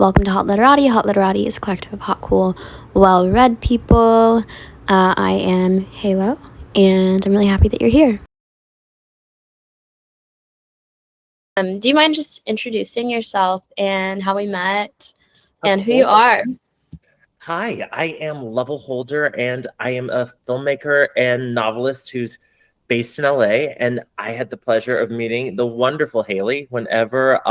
Welcome to Hot Literati. Hot Literati is a collective of hot, cool, well-read people. I am Halo, and I'm really happy that you're here. Do you mind just introducing yourself and how we met and who you are? Hi, I am Lovell Holder, and I am a filmmaker and novelist who's based in LA. And I had the pleasure of meeting the wonderful Haley whenever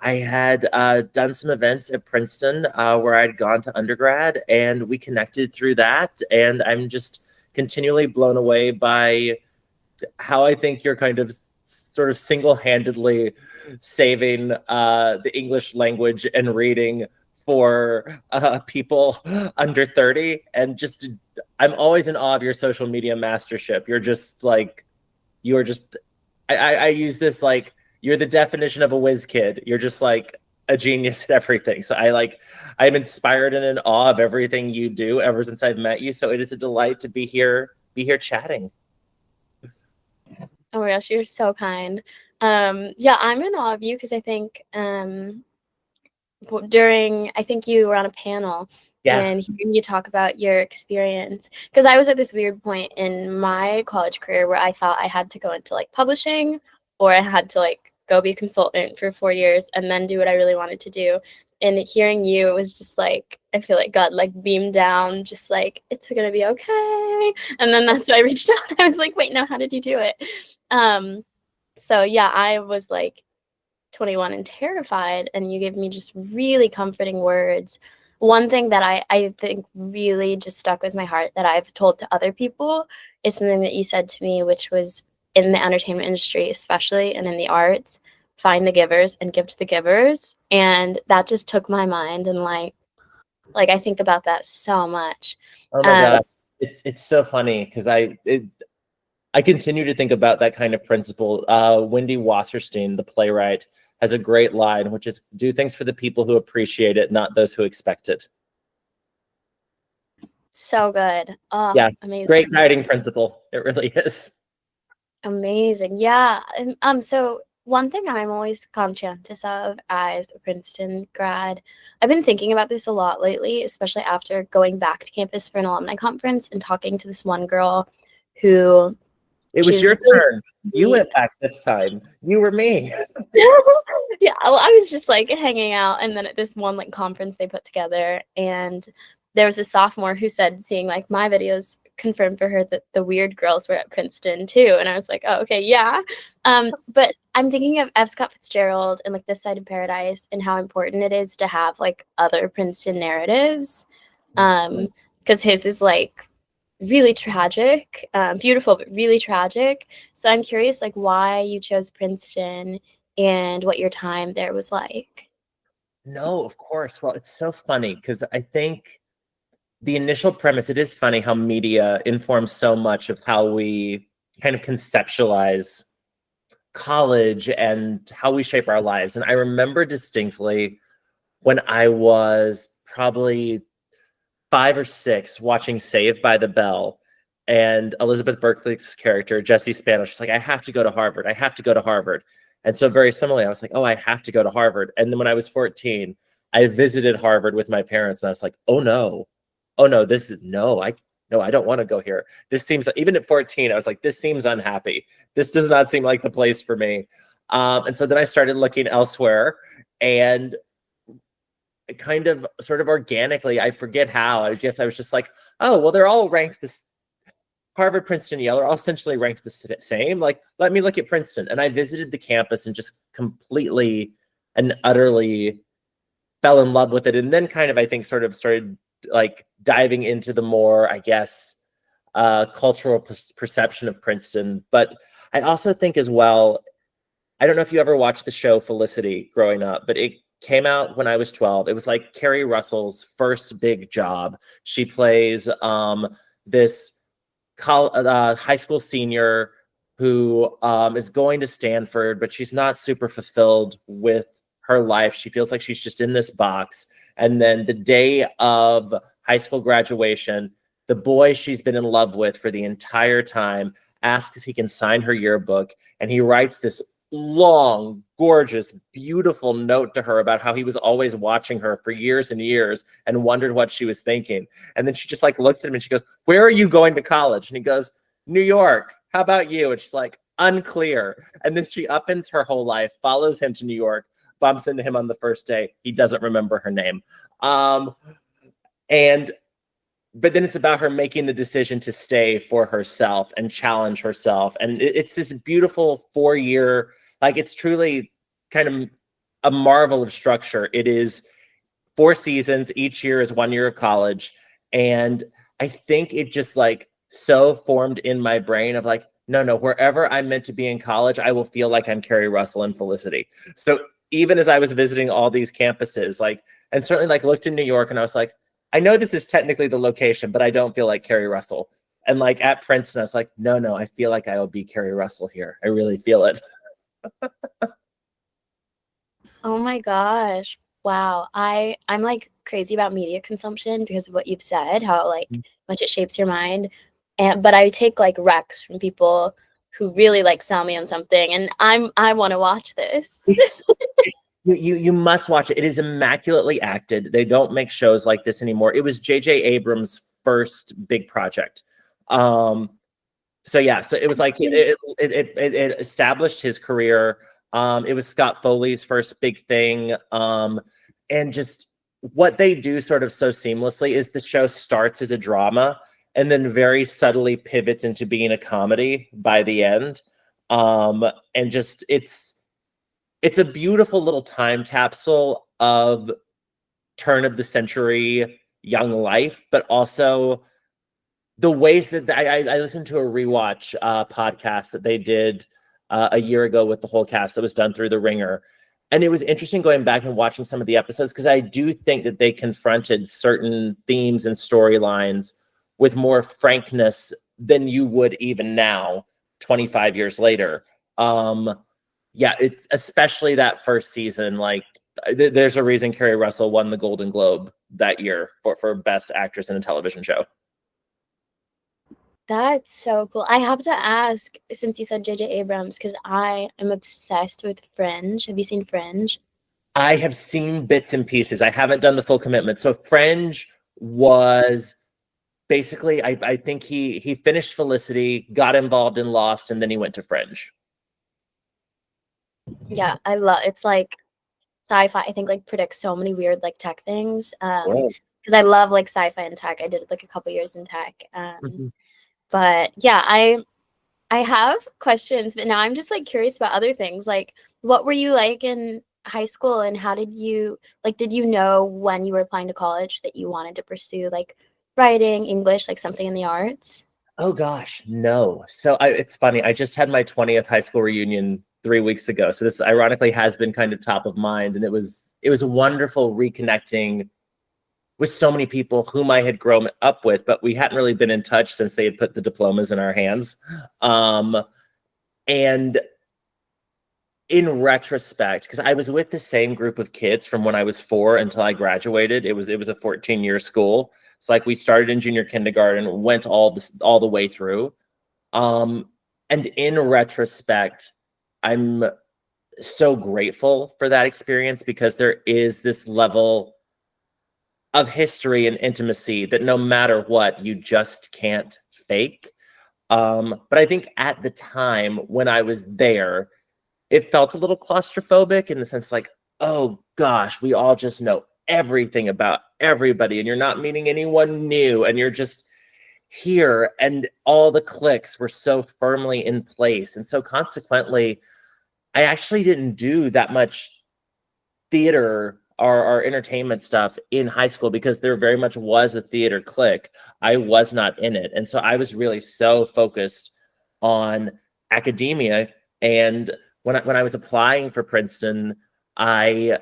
I had done some events at Princeton where I'd gone to undergrad, and we connected through that. And I'm just continually blown away by how I think you're kind of sort of single-handedly saving the English language and reading for people under 30. And just, I'm always in awe of your social media mastership. You're just like, you're just, I use this like, you're the definition of a whiz kid. You're just like a genius at everything. So I'm inspired and in awe of everything you do ever since I've met you. So it is a delight to be here chatting. Oh my gosh, you're so kind. Yeah, I'm in awe of you because I think I think you were on a panel and hearing you talk about your experience, because I was at this weird point in my college career where I thought I had to go into like publishing, or I had to like go be a consultant for 4 years and then do what I really wanted to do. And hearing you, it was just like, I feel like God like beamed down, just like, it's gonna be okay. And then that's why I reached out. I was like, wait, no, how did you do it? So yeah, I was like 21 and terrified, and you gave me just really comforting words. One thing that I think really just stuck with my heart that I've told to other people is something that you said to me, which was, in the entertainment industry especially, and in the arts, find the givers and give to the givers. And that just took my mind, and like I think about that so much. Oh my gosh, it's so funny because I continue to think about that kind of principle. Wendy Wasserstein, the playwright, has a great line, which is, do things for the people who appreciate it, not those who expect it. So good. Oh, yeah, amazing. Great guiding principle. It really is. Amazing. Yeah. So one thing I'm always conscientious of as a Princeton grad, I've been thinking about this a lot lately, especially after going back to campus for an alumni conference and talking to this one girl who... It was your turn. You went back this time. You were me. Yeah, well, I was just like hanging out, and then at this one like conference they put together, and there was a sophomore who said seeing like my videos confirmed for her that the weird girls were at Princeton too. And I was like, oh, okay, yeah. But I'm thinking of F. Scott Fitzgerald and like This Side of Paradise, and how important it is to have like other Princeton narratives, because his is like really tragic, beautiful, but really tragic. So I'm curious, like, why you chose Princeton and what your time there was like. No, of course. Well, it's so funny because I think the initial premise, it is funny how media informs so much of how we kind of conceptualize college and how we shape our lives. And I remember distinctly when I was probably 5 or 6 watching Saved by the Bell, and Elizabeth Berkley's character, Jessie Spanish, she's like, I have to go to Harvard. I have to go to Harvard. And so very similarly, I was like, oh, I have to go to Harvard. And then when I was 14, I visited Harvard with my parents, and I was like, oh no, I don't want to go here. This seems, even at 14, I was like, this seems unhappy. This does not seem like the place for me. And so then I started looking elsewhere, and kind of sort of organically, I forget how, I guess I was just like, oh, well, they're all ranked this, Harvard, Princeton, Yale are all essentially ranked the same. Like, let me look at Princeton. And I visited the campus and just completely and utterly fell in love with it. And then kind of, I think, sort of started like diving into the more, I guess, cultural perception of Princeton. But I also think as well, I don't know if you ever watched the show Felicity growing up, but it came out when I was 12. It was like Carrie Russell's first big job. She plays this high school senior who is going to Stanford, but she's not super fulfilled with her life. She feels like she's just in this box. And then the day of high school graduation, the boy she's been in love with for the entire time asks if he can sign her yearbook. And he writes this long, gorgeous, beautiful note to her about how he was always watching her for years and years and wondered what she was thinking. And then she just like looks at him and she goes, "Where are you going to college?" And he goes, "New York. How about you?" And she's like, "Unclear." And then she upends her whole life, follows him to New York, bumps into him on the first day. He doesn't remember her name. But then it's about her making the decision to stay for herself and challenge herself. And it's this beautiful 4-year, like it's truly kind of a marvel of structure. It is 4 seasons. Each year is 1 year of college. And I think it just like so formed in my brain of like, no, wherever I'm meant to be in college, I will feel like I'm Carrie Russell and Felicity. So even as I was visiting all these campuses, like, and certainly like looked in New York and I was like, I know this is technically the location, but I don't feel like Carrie Russell. And like at Princeton, I was like, no, I feel like I will be Carrie Russell here. I really feel it. Oh my gosh. Wow. I'm like crazy about media consumption because of what you've said, how like much it shapes your mind. But I take like recs from people who really like sell me on something and I want to watch this. You must watch it. It is immaculately acted. They don't make shows like this anymore. It was J.J. Abrams' first big project. So it was like it established his career. It was Scott Foley's first big thing. And just what they do sort of so seamlessly is the show starts as a drama and then very subtly pivots into being a comedy by the end. And just it's a beautiful little time capsule of turn of the century young life, but also the ways that I listened to a rewatch podcast that they did a year ago with the whole cast that was done through The Ringer. And it was interesting going back and watching some of the episodes because I do think that they confronted certain themes and storylines with more frankness than you would even now, 25 years later. It's especially that first season. Like, there's a reason Carrie Russell won the Golden Globe that year for Best Actress in a Television Show. That's so cool. I have to ask, since you said J.J. Abrams, because I am obsessed with Fringe. Have you seen Fringe? I have seen bits and pieces. I haven't done the full commitment. So Fringe was basically, I think he finished Felicity, got involved in Lost, and then he went to Fringe. Yeah, it's like sci-fi. I think like predicts so many weird like tech things. Because I love like sci-fi and tech. I did like a couple years in tech. But yeah, I have questions, but now I'm just like curious about other things. Like, what were you like in high school, and how did you know when you were applying to college that you wanted to pursue like writing, English, like something in the arts? Oh gosh, no. So it's funny. I just had my 20th high school reunion 3 weeks ago. So this ironically has been kind of top of mind, and it was wonderful reconnecting with so many people whom I had grown up with, but we hadn't really been in touch since they had put the diplomas in our hands. And in retrospect, because I was with the same group of kids from when I was 4 until I graduated, it was a 14-year school. It's like we started in junior kindergarten, went all the way through. And in retrospect, I'm so grateful for that experience because there is this level of history and intimacy that no matter what, you just can't fake. But I think at the time when I was there, it felt a little claustrophobic in the sense like, oh gosh, we all just know everything about everybody and you're not meeting anyone new and you're just here, and all the cliques were so firmly in place. And so consequently, I actually didn't do that much theater or entertainment stuff in high school because there very much was a theater clique. I was not in it. And so I was really so focused on academia. And when I was applying for Princeton, I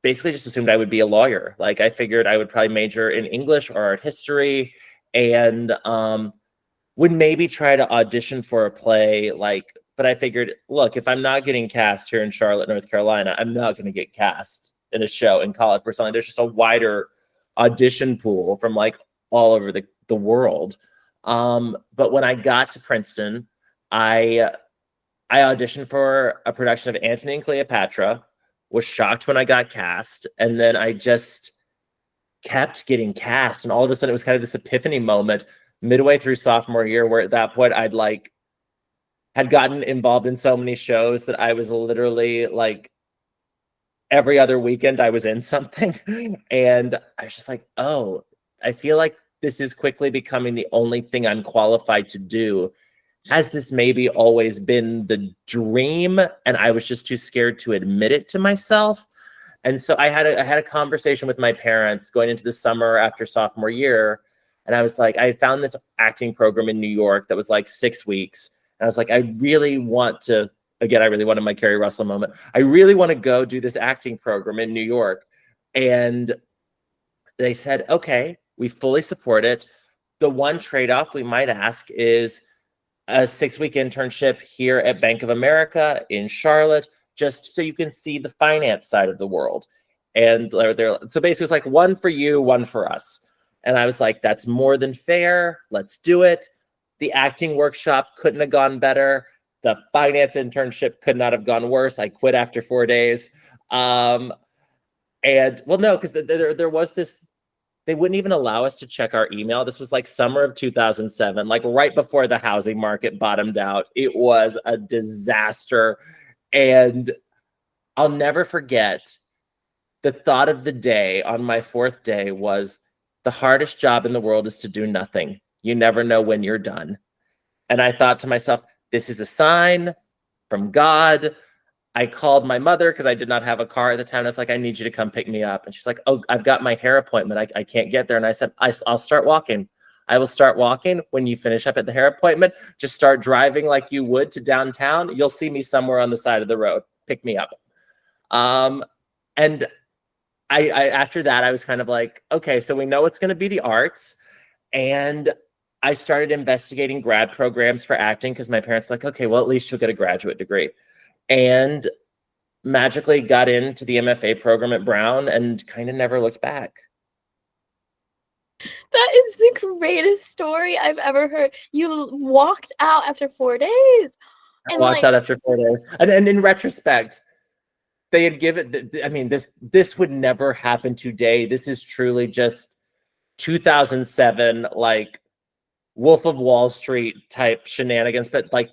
basically just assumed I would be a lawyer. Like I figured I would probably major in English or art history and would maybe try to audition for a play, but I figured, look, if I'm not getting cast here in Charlotte, North Carolina, I'm not going to get cast in a show in college where something there's just a wider audition pool from like all over the world. But when I got to Princeton, I I auditioned for a production of Antony and Cleopatra, was shocked when I got cast, and then I just kept getting cast. And all of a sudden, it was kind of this epiphany moment midway through sophomore year, where at that point, I'd like had gotten involved in so many shows that I was literally like every other weekend I was in something. And I was just like, oh, I feel like this is quickly becoming the only thing I'm qualified to do. Has this maybe always been the dream and I was just too scared to admit it to myself? And so I had a conversation with my parents going into the summer after sophomore year. And I was like, I found this acting program in New York that was like 6 weeks. And I was like, I really want to, again, I really wanted my Carrie Russell moment. I really want to go do this acting program in New York. And they said, okay, we fully support it. The one trade-off we might ask is a 6-week internship here at Bank of America in Charlotte, just so you can see the finance side of the world. And they're so basically it's like one for you, one for us. And I was like, that's more than fair. Let's do it. The acting workshop couldn't have gone better. The finance internship could not have gone worse. I quit after 4 days. And well, no, because there was this, they wouldn't even allow us to check our email. This was like summer of 2007, like right before the housing market bottomed out. It was a disaster. And I'll never forget the thought of the day on my 4th day was the hardest job in the world is to do nothing. You never know when you're done. And I thought to myself, this is a sign from God. I called my mother because I did not have a car at the time. I was like, I need you to come pick me up. And she's like, oh, I've got my hair appointment. I can't get there. And I said, I'll start walking. I will start walking. When you finish up at the hair appointment, just start driving like you would to downtown. You'll see me somewhere on the side of the road. Pick me up. And I after that, I was kind of like, okay, so we know it's going to be the arts. And I started investigating grad programs for acting because my parents were like, okay, well, at least you'll get a graduate degree. And magically got into the MFA program at Brown and kind of never looked back. That is the greatest story I've ever heard. You walked out after 4 days. I walked out after 4 days. And in retrospect, they had given, I mean, this would never happen today. This is truly just 2007, like Wolf of Wall Street type shenanigans. But like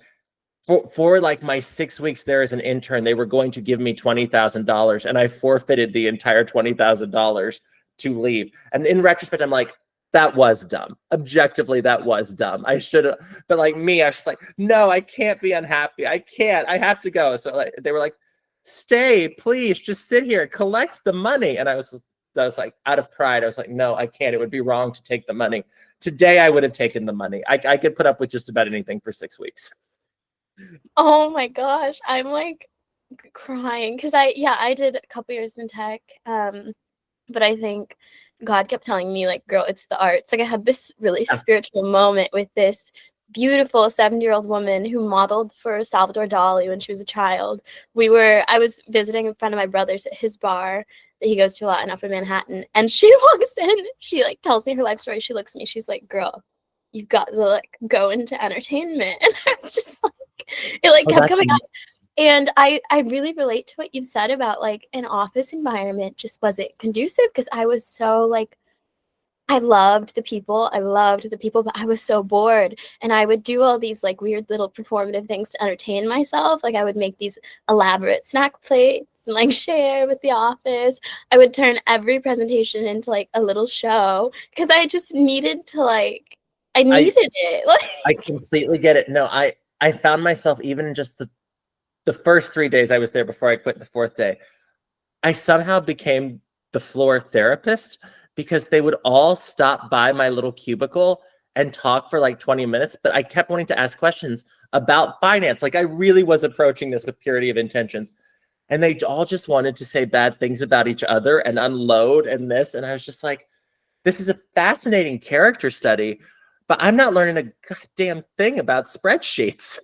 for like my 6 weeks there as an intern, they were going to give me $20,000 and I forfeited the entire $20,000 to leave. And in retrospect, I'm like, that was dumb. Objectively, that was dumb. I should have, but like me, I was just like, no, I can't be unhappy. I can't, I have to go. So like, they were like, stay, please, just sit here, collect the money. And I was like, out of pride, I was like, no, I can't. It would be wrong to take the money. Today, I would have taken the money. I could put up with just about anything for 6 weeks. Oh my gosh, I'm like crying because I did a couple years in tech, but I think God kept telling me like, girl, it's the arts. Like I had this really spiritual moment with this beautiful 70-year-old woman who modeled for Salvador Dali when she was a child. I was visiting a friend of my brother's at his bar that he goes to a lot in Upper Manhattan, and she walks in, she like tells me her life story. She looks at me, she's like, girl, you've got to like go into entertainment. And I was just like, it like kept coming up. And I really relate to what you said about like an office environment just wasn't conducive because I was so like, I loved the people, but I was so bored. And I would do all these like weird little performative things to entertain myself. Like I would make these elaborate snack plates and like share with the office. I would turn every presentation into like a little show because I just needed to like, I needed it. Like, I completely get it. No, I found myself even in just the first 3 days I was there before I quit the 4th day, I somehow became the floor therapist because they would all stop by my little cubicle and talk for like 20 minutes, but I kept wanting to ask questions about finance. Like I really was approaching this with purity of intentions. And they all just wanted to say bad things about each other and unload and this. And I was just like, this is a fascinating character study, but I'm not learning a goddamn thing about spreadsheets.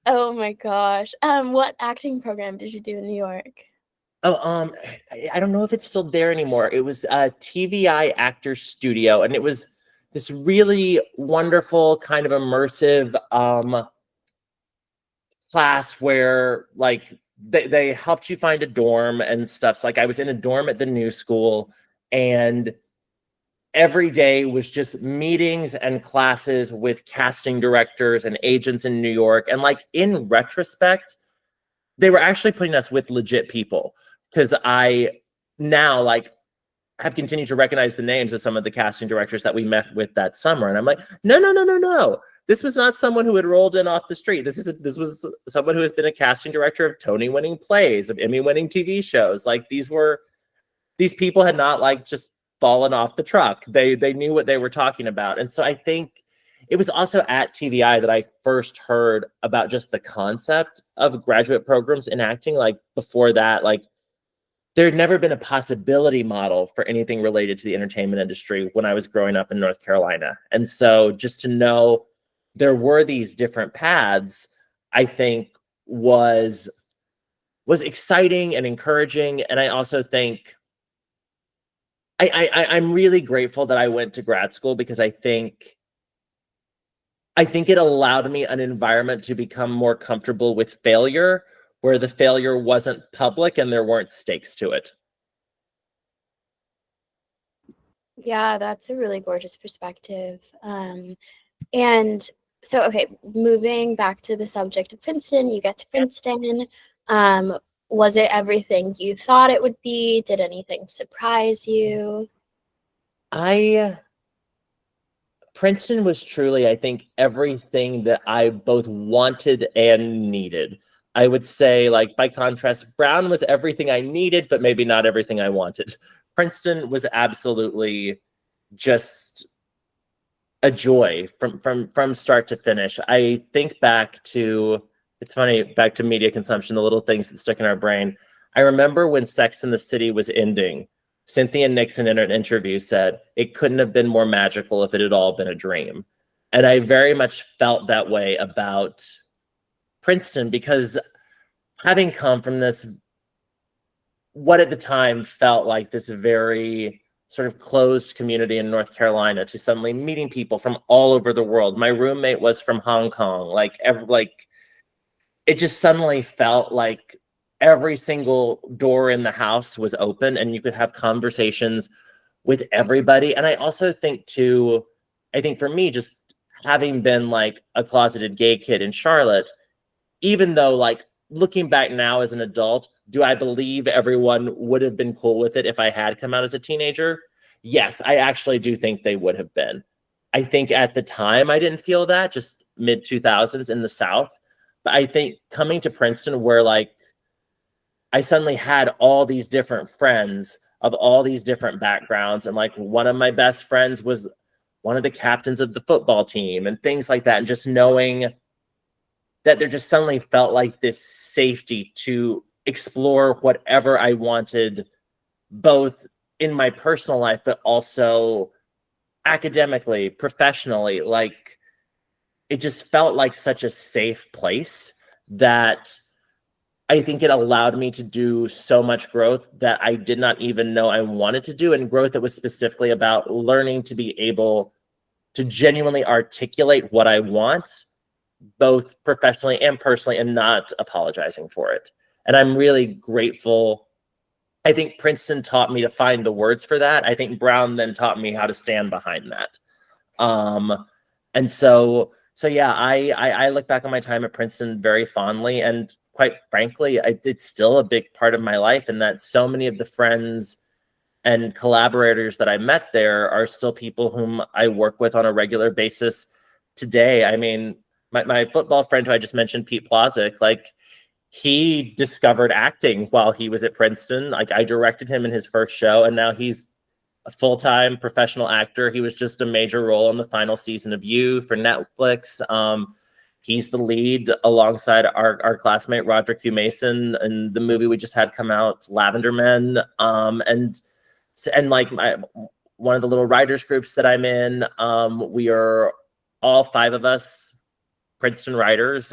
oh my gosh. What acting program did you do in New York? Oh, I don't know if it's still there anymore. It was a TVI Actors Studio, and it was this really wonderful kind of immersive class where like they helped you find a dorm and stuff. So like I was in a dorm at the new school, and every day was just meetings and classes with casting directors and agents in New York. And like in retrospect, they were actually putting us with legit people, because I now like have continued to recognize the names of some of the casting directors that we met with that summer. And I'm like, no. This was not someone who had rolled in off the street. This was someone who has been a casting director of Tony-winning plays, of Emmy-winning TV shows. Like these people had not like just fallen off the truck. They knew what they were talking about. And so I think it was also at TVI that I first heard about just the concept of graduate programs in acting. Like before that, like there had never been a possibility model for anything related to the entertainment industry when I was growing up in North Carolina. And so just to know there were these different paths, I think was exciting and encouraging. And I also think I'm really grateful that I went to grad school, because I think it allowed me an environment to become more comfortable with failure, where the failure wasn't public and there weren't stakes to it. Yeah, that's a really gorgeous perspective. And so, okay, moving back to the subject of Princeton, you get to Princeton. Was it everything you thought it would be? Did anything surprise you? Princeton was truly, I think, everything that I both wanted and needed. I would say, like, by contrast, Brown was everything I needed, but maybe not everything I wanted. Princeton was absolutely just a joy from start to finish. I think back to, it's funny, back to media consumption, the little things that stick in our brain. I remember when Sex and the City was ending, Cynthia Nixon in an interview said, it couldn't have been more magical if it had all been a dream. And I very much felt that way about Princeton, because having come from this, what at the time felt like this very sort of closed community in North Carolina, to suddenly meeting people from all over the world. My roommate was from Hong Kong. It just suddenly felt like every single door in the house was open and you could have conversations with everybody. And I also think too, I think for me, just having been like a closeted gay kid in Charlotte, even though like looking back now as an adult, do I believe everyone would have been cool with it if I had come out as a teenager? Yes, I actually do think they would have been. I think at the time I didn't feel that, just mid 2000s in the South. But I think coming to Princeton, where like I suddenly had all these different friends of all these different backgrounds, and like one of my best friends was one of the captains of the football team and things like that, and just knowing that there just suddenly felt like this safety to explore whatever I wanted, both in my personal life, but also academically, professionally. Like it just felt like such a safe place that I think it allowed me to do so much growth that I did not even know I wanted to do, and growth that was specifically about learning to be able to genuinely articulate what I want, both professionally and personally, and not apologizing for it. And I'm really grateful. I think Princeton taught me to find the words for that. I think Brown then taught me how to stand behind that. And so yeah, I look back on my time at Princeton very fondly, and quite frankly, it's still a big part of my life, and that so many of the friends and collaborators that I met there are still people whom I work with on a regular basis today. I mean, my football friend who I just mentioned, Pete Plazik, like he discovered acting while he was at Princeton. Like I directed him in his first show, and now he's a full-time professional actor. He was just a major role in the final season of You for Netflix. He's the lead alongside our classmate Roderick Hugh Mason in the movie we just had come out, Lavender Men. And like one of the little writers groups that I'm in, we are all 5 of us Princeton writers.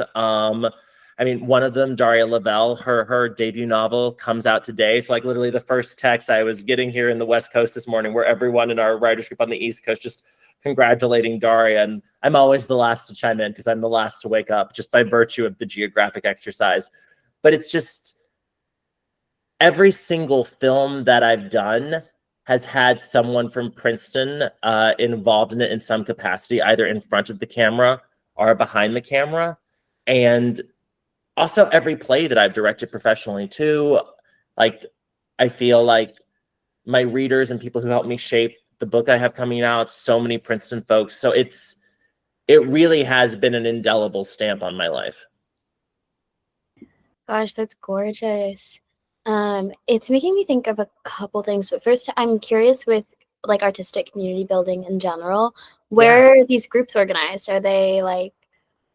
I mean, one of them, Daria Lovell, her debut novel comes out today. So like literally the first text I was getting here in the West Coast this morning, where everyone in our writers group on the East Coast just congratulating Daria. And I'm always the last to chime in because I'm the last to wake up just by virtue of the geographic exercise. But it's just every single film that I've done has had someone from Princeton involved in it in some capacity, either in front of the camera or behind the camera. And also every play that I've directed professionally too, like I feel like my readers and people who helped me shape the book I have coming out, so many Princeton folks. So it really has been an indelible stamp on my life. Gosh, that's gorgeous. It's making me think of a couple things, but first I'm curious with like artistic community building in general, where are these groups organized? Are they like,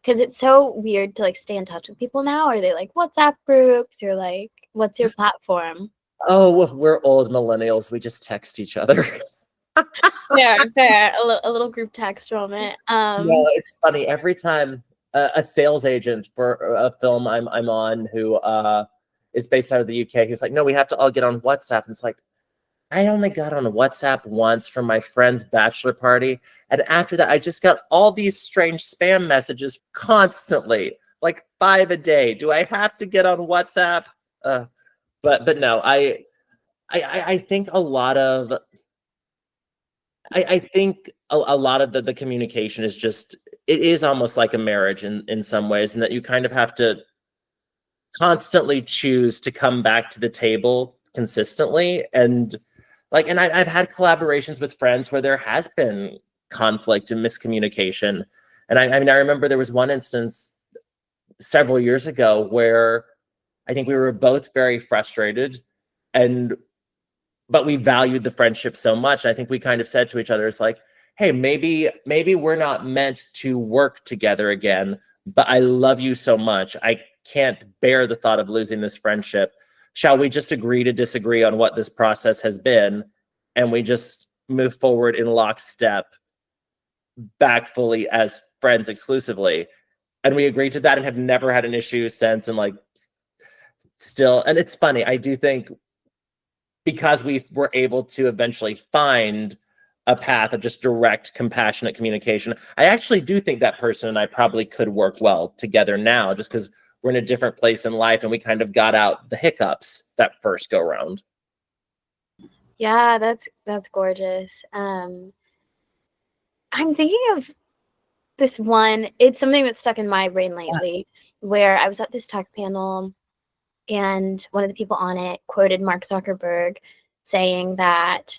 because it's so weird to like stay in touch with people now. Are they like WhatsApp groups or like, what's your platform? Oh, we're old millennials. We just text each other. Fair. A little group text moment. No, it's funny. Every time a sales agent for a film I'm on who is based out of the UK, he's like, no, we have to all get on WhatsApp. And it's like, I only got on WhatsApp once for my friend's bachelor party. And after that, I just got all these strange spam messages constantly, like 5 a day. Do I have to get on WhatsApp? But no, I think a lot of I think a lot of the communication is just, it is almost like a marriage in some ways, and that you kind of have to constantly choose to come back to the table consistently. And like, and I've had collaborations with friends where there has been conflict and miscommunication. And I mean, I remember there was one instance several years ago where I think we were both very frustrated, but we valued the friendship so much. I think we kind of said to each other, it's like, hey, maybe we're not meant to work together again, but I love you so much. I can't bear the thought of losing this friendship. Shall we just agree to disagree on what this process has been, and we just move forward in lockstep, back fully as friends exclusively? And we agreed to that and have never had an issue since. And like, still, and it's funny, I do think because we were able to eventually find a path of just direct, compassionate communication, I actually do think that person and I probably could work well together now, just because we're in a different place in life and we kind of got out the hiccups that first go round. Yeah, that's gorgeous. I'm thinking of this one. It's something that's stuck in my brain lately, where I was at this tech panel and one of the people on it quoted Mark Zuckerberg saying that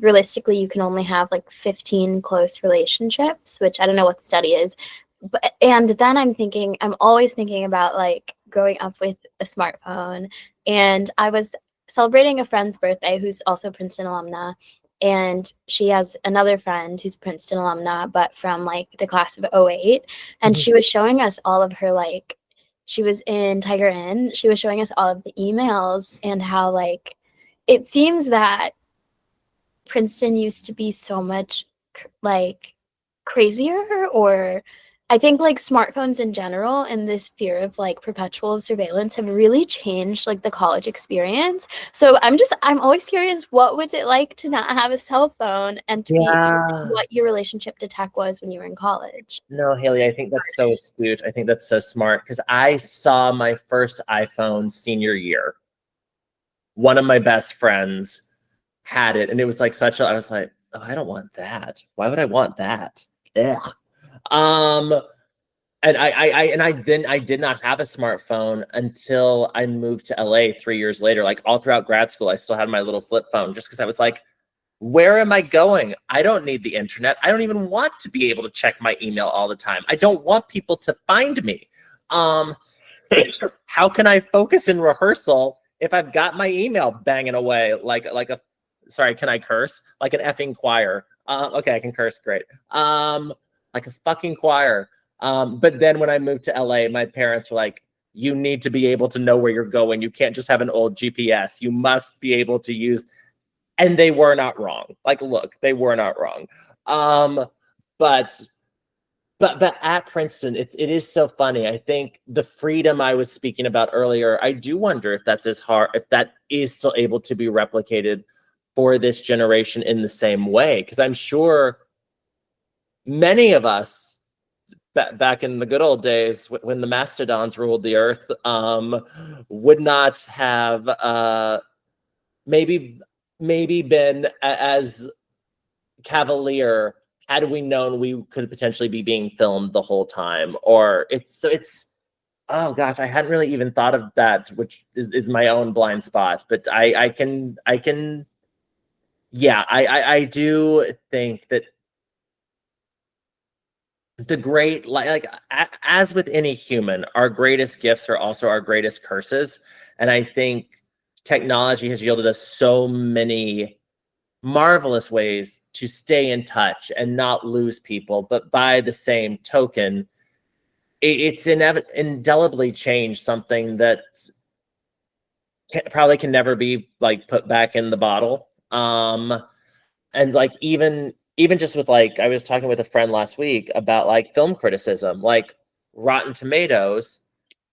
realistically you can only have like 15 close relationships, which I don't know what the study is. And then I'm always thinking about like growing up with a smartphone. And I was celebrating a friend's birthday who's also Princeton alumna. And she has another friend who's Princeton alumna, but from like the class of 08. And she was showing us all of her like, she was in Tiger Inn. She was showing us all of the emails and how like it seems that Princeton used to be so much like crazier, or I think like smartphones in general and this fear of like perpetual surveillance have really changed like the college experience. So I'm always curious, what was it like to not have a cell phone and to be what your relationship to tech was when you were in college? No, Haley, I think that's so astute. I think that's so smart, because I saw my first iPhone senior year. One of my best friends had it, and it was like I was like, oh, I don't want that. Why would I want that? Ugh. And I did not have a smartphone until I moved to LA 3 years later. Like all throughout grad school, I still had my little flip phone, just because I was like, where am I going? I don't need the internet. I don't even want to be able to check my email all the time. I don't want people to find me. How can I focus in rehearsal if I've got my email banging away like a, sorry, can I curse? Like an effing choir. Okay, I can curse, great. Like a fucking choir. But then when I moved to LA, my parents were like, you need to be able to know where you're going. You can't just have an old GPS. You must be able to use, and they were not wrong. Like, look, they were not wrong. But but at Princeton, it is so funny. I think the freedom I was speaking about earlier, I do wonder if that's as hard, if that is still able to be replicated for this generation in the same way. Because I'm sure many of us back in the good old days when the mastodons ruled the earth, would not have maybe been as cavalier had we known we could potentially be being filmed the whole time. Or it's oh gosh, I hadn't really even thought of that, which is my own blind spot. But I can yeah, I do think that the great, like as with any human, our greatest gifts are also our greatest curses. And I think technology has yielded us so many marvelous ways to stay in touch and not lose people, but by the same token, it's indelibly changed something that probably can never be like put back in the bottle. And like even just with, like, I was talking with a friend last week about like film criticism, like Rotten Tomatoes.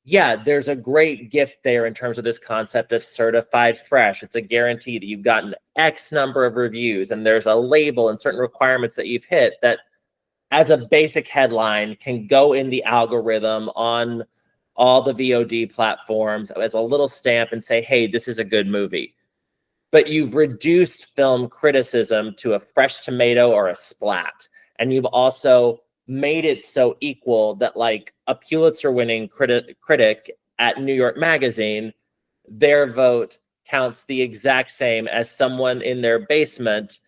Yeah, there's a great gift there in terms of this concept of certified fresh. It's a guarantee that you've gotten X number of reviews, and there's a label and certain requirements that you've hit that, as a basic headline, can go in the algorithm on all the VOD platforms as a little stamp and say, hey, this is a good movie. But you've reduced film criticism to a fresh tomato or a splat. And you've also made it so equal that, like, a Pulitzer winning critic at New York Magazine, their vote counts the exact same as someone in their basement,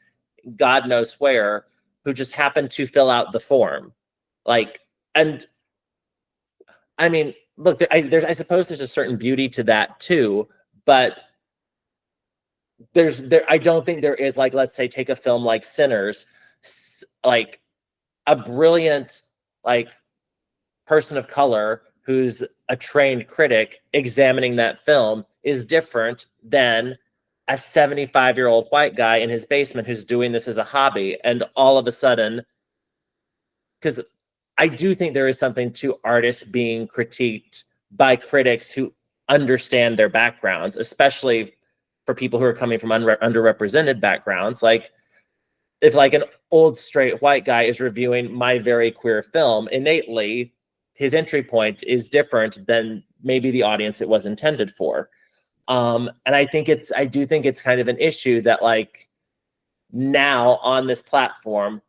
God knows where, who just happened to fill out the form. Like, and I mean, look, I suppose there's a certain beauty to that too, but I don't think there is, like, let's say take a film like Sinners, like a brilliant, like, person of color who's a trained critic examining that film is different than a 75-year-old white guy in his basement who's doing this as a hobby. And all of a sudden, because I do think there is something to artists being critiqued by critics who understand their backgrounds, especially for people who are coming from underrepresented backgrounds. Like, if like an old straight white guy is reviewing my very queer film, innately his entry point is different than maybe the audience it was intended for. And I do think it's kind of an issue that, like, now on this platform,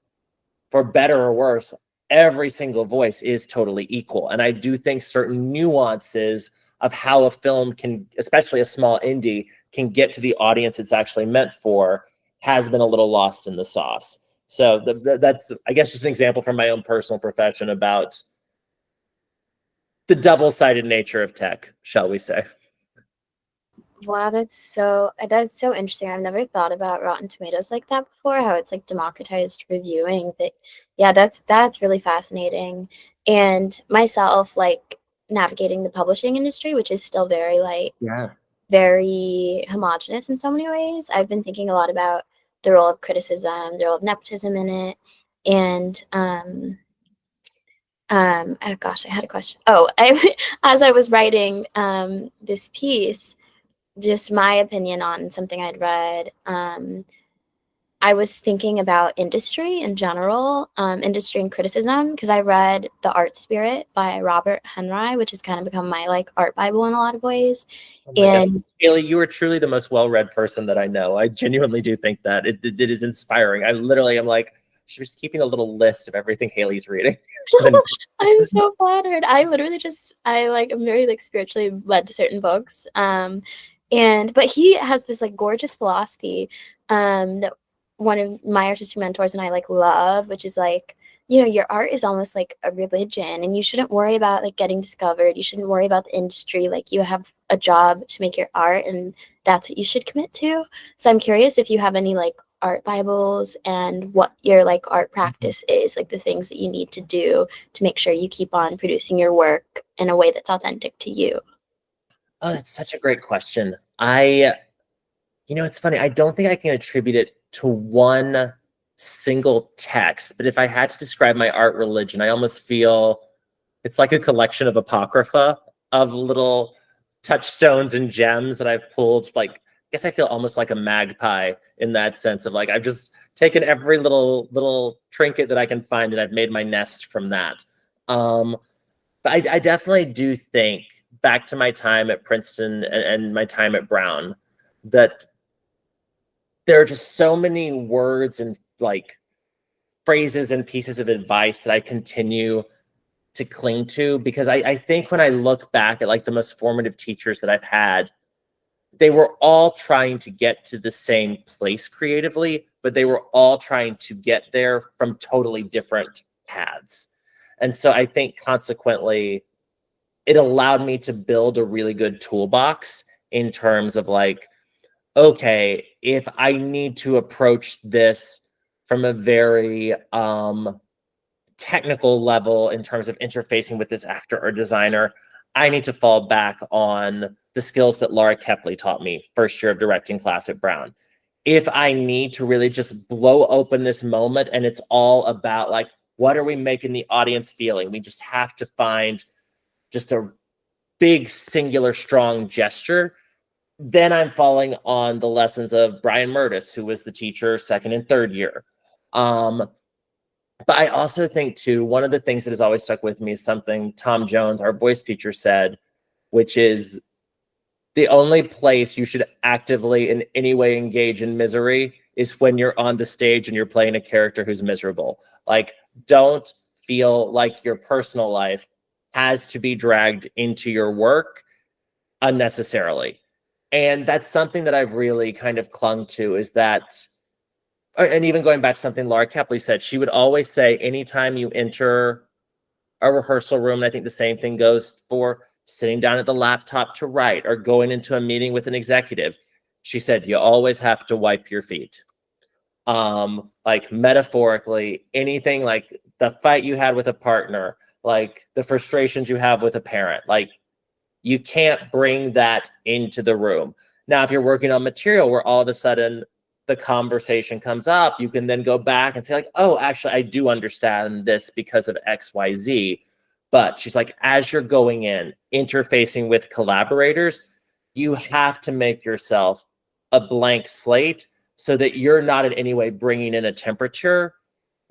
for better or worse, every single voice is totally equal. And I do think certain nuances of how a film can, especially a small indie, can get to the audience it's actually meant for has been a little lost in the sauce. So that's, I guess, just an example from my own personal profession about the double-sided nature of tech, shall we say. Wow, that's so interesting. I've never thought about Rotten Tomatoes like that before, how it's like democratized reviewing. But yeah, that's really fascinating. And myself, like, navigating the publishing industry, which is still very very homogenous in so many ways. I've been thinking a lot about the role of criticism, the role of nepotism in it. And oh gosh, I had a question. Oh, as I was writing this piece, just my opinion on something I'd read, I was thinking about industry in general, industry and criticism, because I read The Art Spirit by Robert Henry, which has kind of become my, like, art Bible in a lot of ways. Oh my gosh, Haley, you are truly the most well-read person that I know. I genuinely do think that it is inspiring. I literally am like, she's keeping a little list of everything Haley's reading. I'm so flattered. I literally I'm very, like, spiritually led to certain books. But he has this, like, gorgeous philosophy that one of my artistic mentors and I, like, love, which is like, your art is almost like a religion, and you shouldn't worry about, like, getting discovered. You shouldn't worry about the industry. Like, you have a job to make your art, and that's what you should commit to. So I'm curious if you have any, like, art Bibles and what your, like, art practice is, like the things that you need to do to make sure you keep on producing your work in a way that's authentic to you. Oh, that's such a great question. It's funny. I don't think I can attribute it to one single text, but if I had to describe my art religion, I almost feel it's like a collection of apocrypha of little touchstones and gems that I've pulled. Like, I guess I feel almost like a magpie in that sense of like, I've just taken every little trinket that I can find and I've made my nest from that. But I definitely do think back to my time at Princeton and my time at Brown, that there are just so many words and like phrases and pieces of advice that I continue to cling to, because I think when I look back at like the most formative teachers that I've had, they were all trying to get to the same place creatively, but they were all trying to get there from totally different paths. And so I think consequently, it allowed me to build a really good toolbox in terms of like, okay, if I need to approach this from a very technical level in terms of interfacing with this actor or designer, I need to fall back on the skills that Laura Kepley taught me first year of directing class at Brown. If I need to really just blow open this moment and it's all about like, what are we making the audience feeling? We just have to find just a big, singular, strong gesture. Then I'm falling on the lessons of Brian Murtis, who was the teacher second and third year. But I also think too, one of the things that has always stuck with me is something Tom Jones, our voice teacher, said, which is the only place you should actively in any way engage in misery is when you're on the stage and you're playing a character who's miserable. Like, don't feel like your personal life has to be dragged into your work unnecessarily. And that's something that I've really kind of clung to, is that, and even going back to something Laura Kepley said, she would always say, anytime you enter a rehearsal room, and I think the same thing goes for sitting down at the laptop to write or going into a meeting with an executive, she said, you always have to wipe your feet. Like metaphorically, anything like the fight you had with a partner, like the frustrations you have with a parent, like you can't bring that into the room. Now, if you're working on material where all of a sudden the conversation comes up, you can then go back and say like, oh, actually, I do understand this because of X, Y, Z. But she's like, as you're going in, interfacing with collaborators, you have to make yourself a blank slate so that you're not in any way bringing in a temperature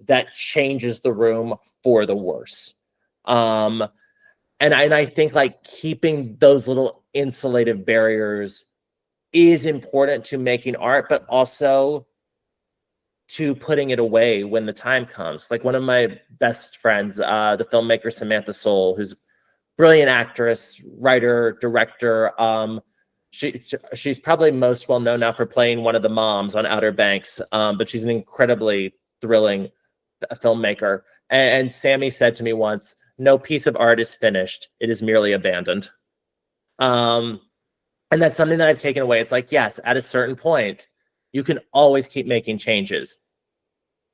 that changes the room for the worse. And I think like keeping those little insulative barriers is important to making art, but also to putting it away when the time comes. Like one of my best friends, the filmmaker Samantha Soul, who's a brilliant actress, writer, director. She's probably most well known now for playing one of the moms on Outer Banks, but she's an incredibly thrilling filmmaker. And Sammy said to me once, no piece of art is finished. It is merely abandoned. And that's something that I've taken away. It's like, yes, at a certain point, you can always keep making changes,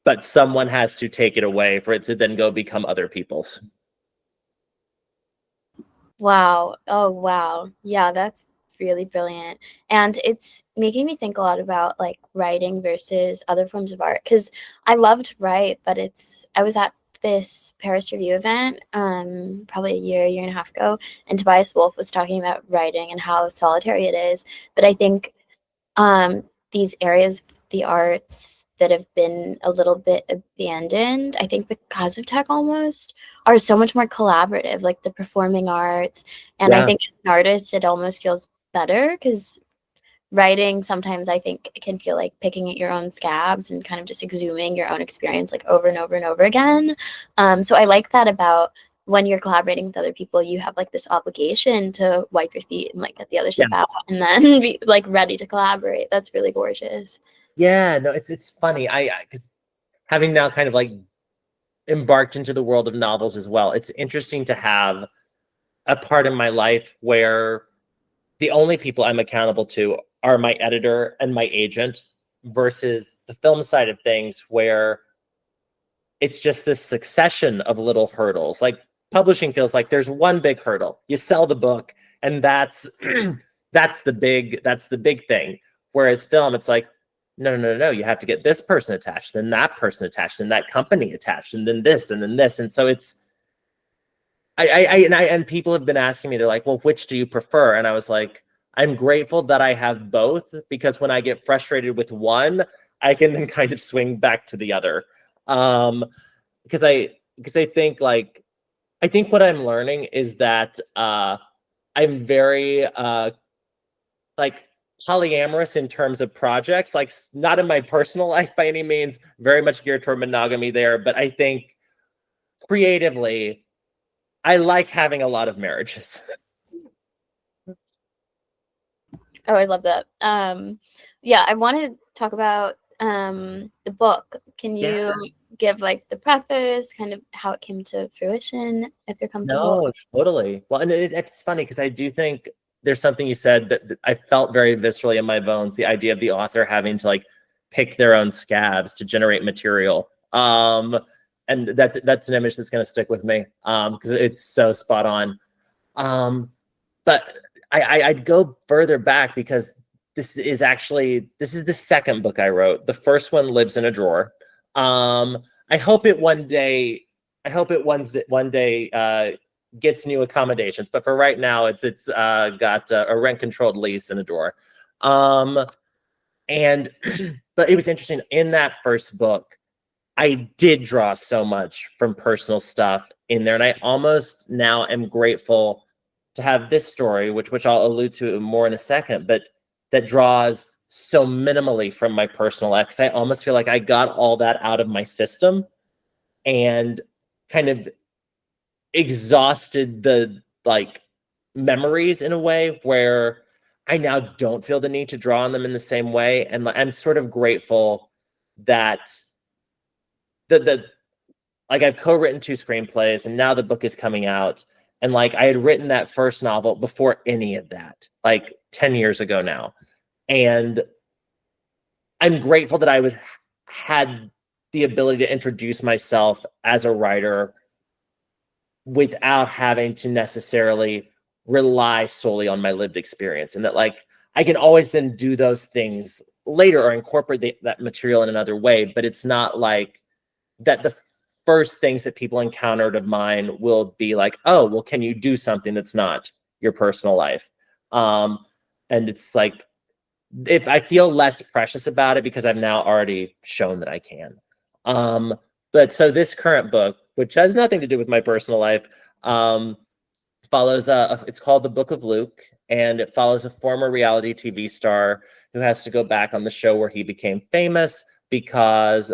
but someone has to take it away for it to then go become other people's. Wow. Oh, wow. Yeah, that's really brilliant. And it's making me think a lot about like writing versus other forms of art, because I love to write, but I was at this Paris Review event probably a year and a half ago, and Tobias Wolff was talking about writing and how solitary it is. But I think these areas of the arts that have been a little bit abandoned, I think because of tech almost, are so much more collaborative, like the performing arts. And I think as an artist, it almost feels better, because writing sometimes I think it can feel like picking at your own scabs and kind of just exhuming your own experience like over and over and over again. So I like that about when you're collaborating with other people, you have like this obligation to wipe your feet and like get the other stuff out and then be like ready to collaborate. That's really gorgeous. Yeah, no, it's funny. Because having now kind of like embarked into the world of novels as well, it's interesting to have a part in my life where the only people I'm accountable to are my editor and my agent, versus the film side of things where it's just this succession of little hurdles. Like publishing feels like there's one big hurdle. You sell the book and that's that's the big thing. Whereas film, it's like, no, you have to get this person attached, then that person attached, then that company attached, and then this, and then this. And so it's, and people have been asking me, they're like, well, which do you prefer? And I was like, I'm grateful that I have both, because when I get frustrated with one, I can then kind of swing back to the other. Because I think like, I think what I'm learning is that I'm very like polyamorous in terms of projects, like not in my personal life by any means, very much geared toward monogamy there. But I think creatively, I like having a lot of marriages. Oh, I love that. Yeah, I want to talk about the book. Can you give like the preface, kind of how it came to fruition, if you're comfortable? No, totally. Well, and it's funny because I do think there's something you said that I felt very viscerally in my bones, the idea of the author having to like pick their own scabs to generate material. And that's an image that's going to stick with me because it's so spot on. But I'd go further back because this is the second book I wrote. The first one lives in a drawer. I hope it one day gets new accommodations, but for right now, it's got a rent controlled lease in a drawer. And but it was interesting in that first book, I did draw so much from personal stuff in there, and I almost now am grateful to have this story, which I'll allude to more in a second, but that draws so minimally from my personal life, because I almost feel like I got all that out of my system and kind of exhausted the like memories in a way where I now don't feel the need to draw on them in the same way. And I'm sort of grateful that the like I've co-written 2 screenplays and now the book is coming out. And like I had written that first novel before any of that, like 10 years ago now. And I'm grateful that I had the ability to introduce myself as a writer without having to necessarily rely solely on my lived experience, and that like I can always then do those things later or incorporate that material in another way. But it's not like that the first things that people encountered of mine will be like, oh, well, can you do something that's not your personal life? And it's like, if I feel less precious about it because I've now already shown that I can. But so this current book, which has nothing to do with my personal life, follows it's called The Book of Luke, and it follows a former reality TV star who has to go back on the show where he became famous because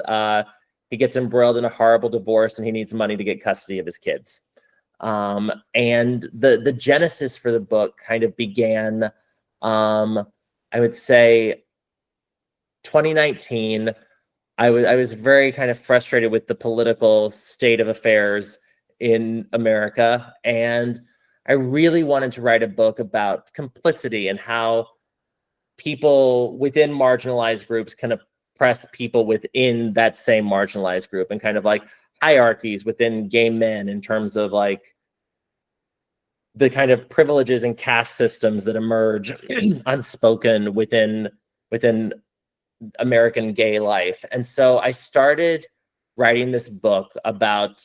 he gets embroiled in a horrible divorce and he needs money to get custody of his kids. And the genesis for the book kind of began, I would say 2019. I was very kind of frustrated with the political state of affairs in America, and I really wanted to write a book about complicity and how people within marginalized groups can oppress people within that same marginalized group, and kind of like hierarchies within gay men in terms of like the kind of privileges and caste systems that emerge unspoken within American gay life. And so I started writing this book about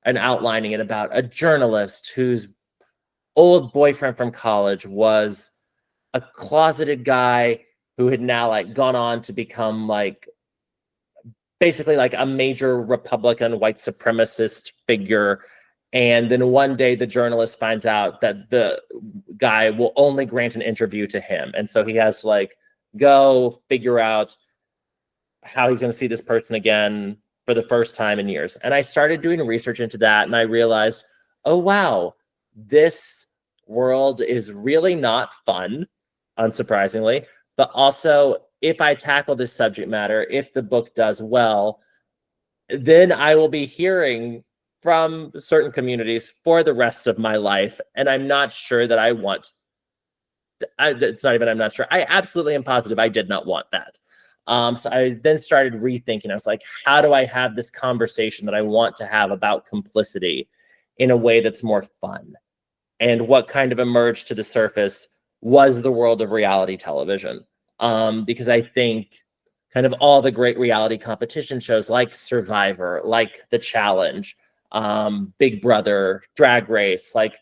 and outlining it about a journalist whose old boyfriend from college was a closeted guy who had now like gone on to become like basically like a major Republican white supremacist figure. And then one day the journalist finds out that the guy will only grant an interview to him. And so he has to like go figure out how he's going to see this person again for the first time in years. And I started doing research into that, and I realized, oh, wow, this world is really not fun, unsurprisingly. But also, if I tackle this subject matter, if the book does well, then I will be hearing from certain communities for the rest of my life. And I'm not sure that I want, it's not even, I'm not sure. I absolutely am positive I did not want that. So I then started rethinking. I was like, how do I have this conversation that I want to have about complicity in a way that's more fun? And what kind of emerged to the surface was the world of reality television. Because I think kind of all the great reality competition shows like Survivor, like The Challenge, Big Brother, Drag Race, like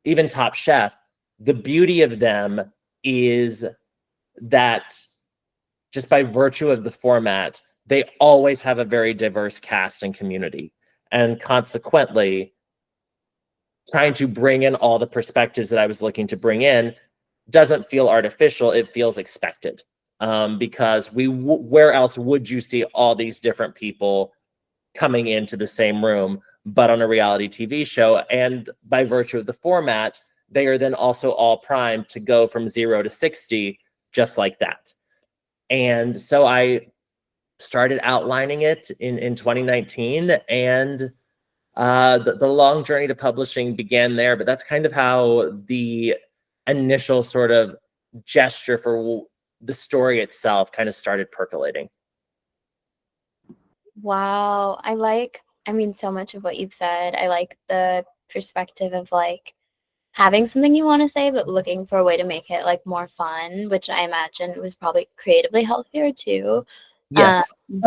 even Top Chef. The beauty of them is that just by virtue of the format, they always have a very diverse cast and community. And consequently, trying to bring in all the perspectives that I was looking to bring in doesn't feel artificial. It feels expected, because where else would you see all these different people coming into the same room, but on a reality TV show? And by virtue of the format, they are then also all primed to go from 0 to 60 just like that. And so I started outlining it in 2019, and the long journey to publishing began there. But that's kind of how the initial sort of gesture for the story itself kind of started percolating. Wow. I mean, so much of what you've said. I like the perspective of like having something you want to say, but looking for a way to make it like more fun, which I imagine was probably creatively healthier too. Yes. No,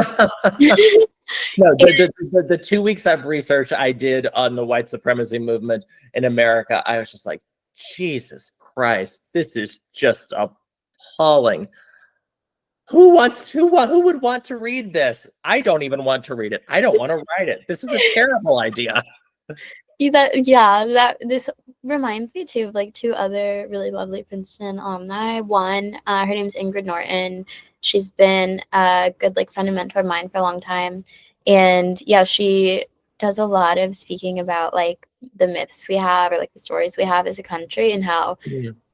the 2 weeks of research I did on the white supremacy movement in America, I was just like, Jesus Christ, this is just appalling. Who would want to read this? I don't even want to read it. I don't want to write it. This was a terrible idea. This reminds me too of like two other really lovely Princeton alumni. One, her name's Ingrid Norton. She's been a good like friend and mentor of mine for a long time. And yeah, she does a lot of speaking about like the myths we have or like the stories we have as a country and how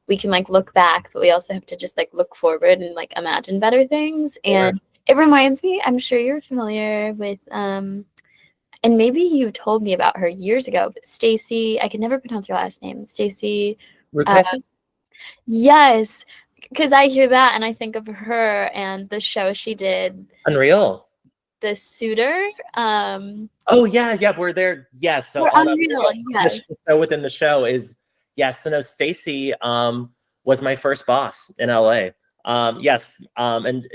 we can like look back, but we also have to just like look forward and like imagine better things. And it reminds me, I'm sure you're familiar with and maybe you told me about her years ago, but Stacy, I can never pronounce her last name. Stacy. Yes, because I hear that and I think of her and the show she did. Unreal. The Suitor. Oh yeah, we're there. Yes, so Unreal. Yes. So within the show is yes. So no, Stacy was my first boss in LA. Yes, and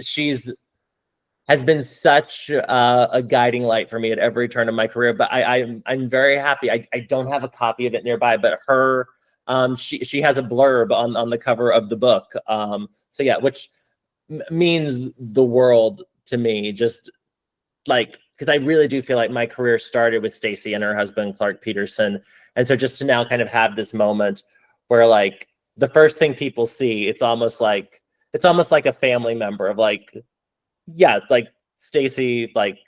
has been such a guiding light for me at every turn of my career. But I'm very happy. I don't have a copy of it nearby, but her she has a blurb on the cover of the book. So yeah, which means the world to me. Just like because I really do feel like my career started with Stacy and her husband Clark Peterson, and so just to now kind of have this moment where like the first thing people see, it's almost like a family member of like. Yeah, like Stacy, like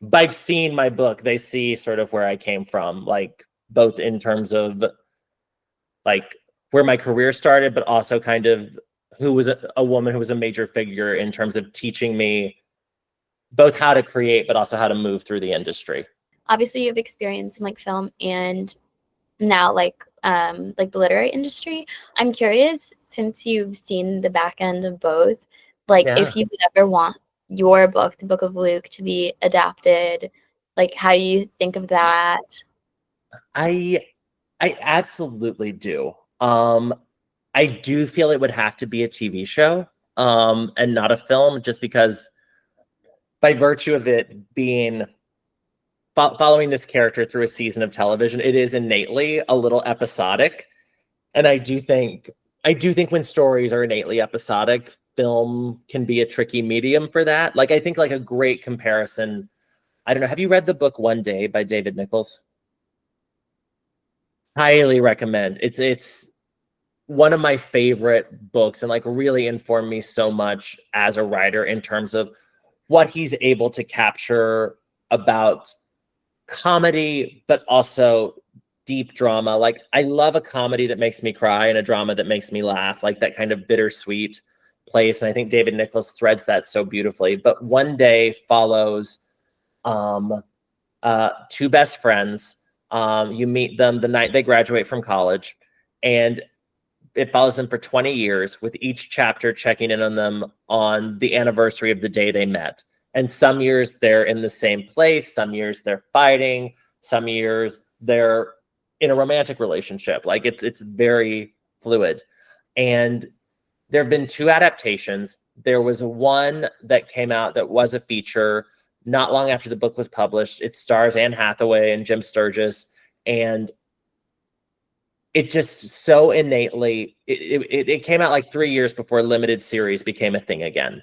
by seeing my book, they see sort of where I came from, like both in terms of like where my career started, but also kind of who was a woman who was a major figure in terms of teaching me both how to create, but also how to move through the industry. Obviously, you have experience in like film and now like the literary industry. I'm curious, since you've seen the back end of both, like if you would ever want your book, the Book of Luke, to be adapted, like how you think of that. I absolutely do. I do feel it would have to be a TV show and not a film, just because by virtue of it being following this character through a season of television, it is innately a little episodic. And I do think when stories are innately episodic, film can be a tricky medium for that. Like I think like a great comparison, I don't know, have you read the book One Day by David Nichols? Highly recommend. It's one of my favorite books and like really informed me so much as a writer in terms of what he's able to capture about comedy, but also deep drama. Like I love a comedy that makes me cry and a drama that makes me laugh, like that kind of bittersweet place. And I think David Nichols threads that so beautifully. But One Day follows two best friends. You meet them the night they graduate from college, and it follows them for 20 years, with each chapter checking in on them on the anniversary of the day they met. And some years they're in the same place, some years they're fighting, some years they're in a romantic relationship. Like it's very fluid. And there have been 2 adaptations. there was one that came out that was a feature not long after the book was published. It stars Anne Hathaway and Jim Sturgis, and it just so innately, it came out like 3 years before limited series became a thing again.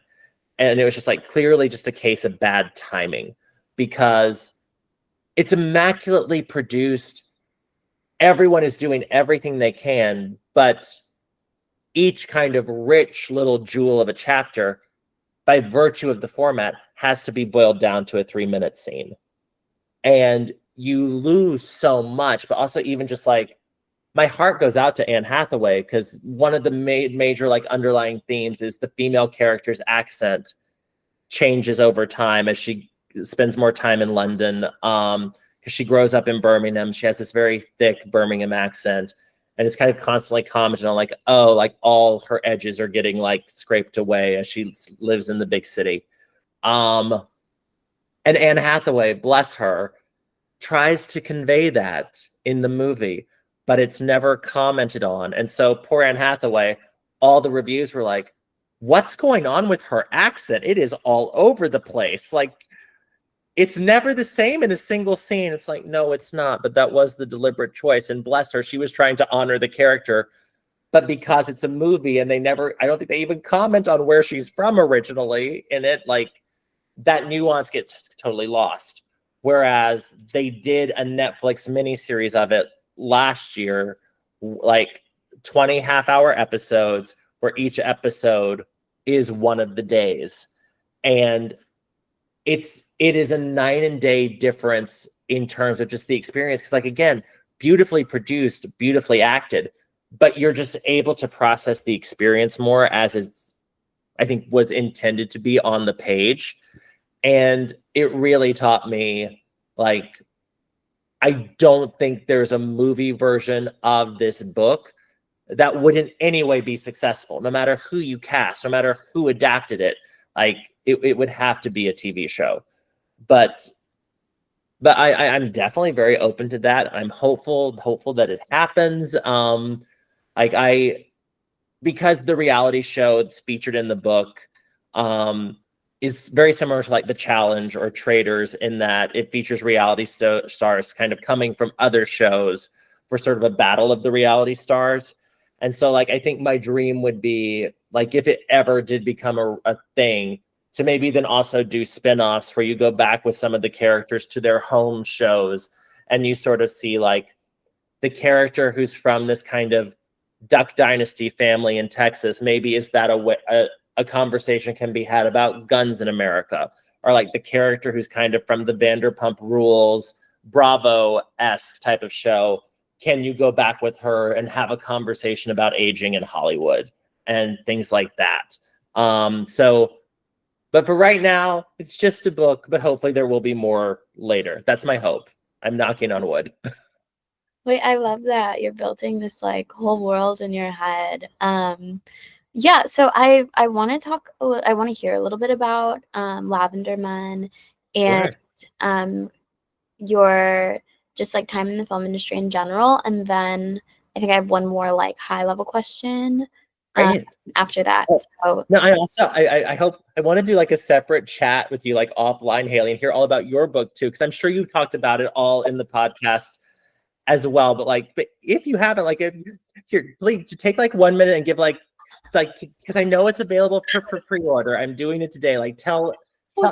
And it was just like clearly just a case of bad timing, because it's immaculately produced. Everyone is doing everything they can, but each kind of rich little jewel of a chapter, by virtue of the format, has to be boiled down to a 3-minute scene. And you lose so much, but also even just like, my heart goes out to Anne Hathaway, because one of the major like underlying themes is the female character's accent changes over time as she spends more time in London. Because she grows up in Birmingham. She has this very thick Birmingham accent. And it's kind of constantly commented on like, oh, like all her edges are getting like scraped away as she lives in the big city. And Anne Hathaway, bless her, tries to convey that in the movie, but it's never commented on. And so poor Anne Hathaway, all the reviews were like, what's going on with her accent? It is all over the place. Like, it's never the same in a single scene. It's like, no, it's not. But that was the deliberate choice. And bless her, she was trying to honor the character. But because it's a movie and I don't think they even comment on where she's from originally in it, like that nuance gets totally lost. Whereas they did a Netflix miniseries of it last year, like 20 half-hour episodes, where each episode is one of the days. And it is a night and day difference in terms of just the experience. Because like, again, beautifully produced, beautifully acted, but you're just able to process the experience more as it's, I think, was intended to be on the page. And it really taught me, like, I don't think there's a movie version of this book that would in any way be successful, no matter who you cast, no matter who adapted it. Like, it would have to be a TV show. But I'm definitely very open to that. I'm hopeful that it happens. Because the reality show that's featured in the book is very similar to like The Challenge or Traders, in that it features reality stars kind of coming from other shows for sort of a battle of the reality stars. And so like, I think my dream would be like, if it ever did become a thing, to maybe then also do spinoffs where you go back with some of the characters to their home shows, and you sort of see like the character who's from this kind of Duck Dynasty family in Texas. Maybe is that a conversation can be had about guns in America, or like the character who's kind of from the Vanderpump Rules, Bravo-esque type of show. Can you go back with her and have a conversation about aging in Hollywood and things like that? But for right now, it's just a book, but hopefully there will be more later. That's my hope. I'm knocking on wood. Wait, I love that you're building this like whole world in your head. Yeah, so I want to I want to hear a little bit about Lavender Men and Sure. Your just like time in the film industry in general, and then I think I have one more like high level question after that. So no, I hope I want to do like a separate chat with you, like offline, Haley, and hear all about your book too, because I'm sure you've talked about it all in the podcast as well. But if you haven't, like, here, please take like 1 minute and give like because I know it's available for pre-order. I'm doing it today. Like, tell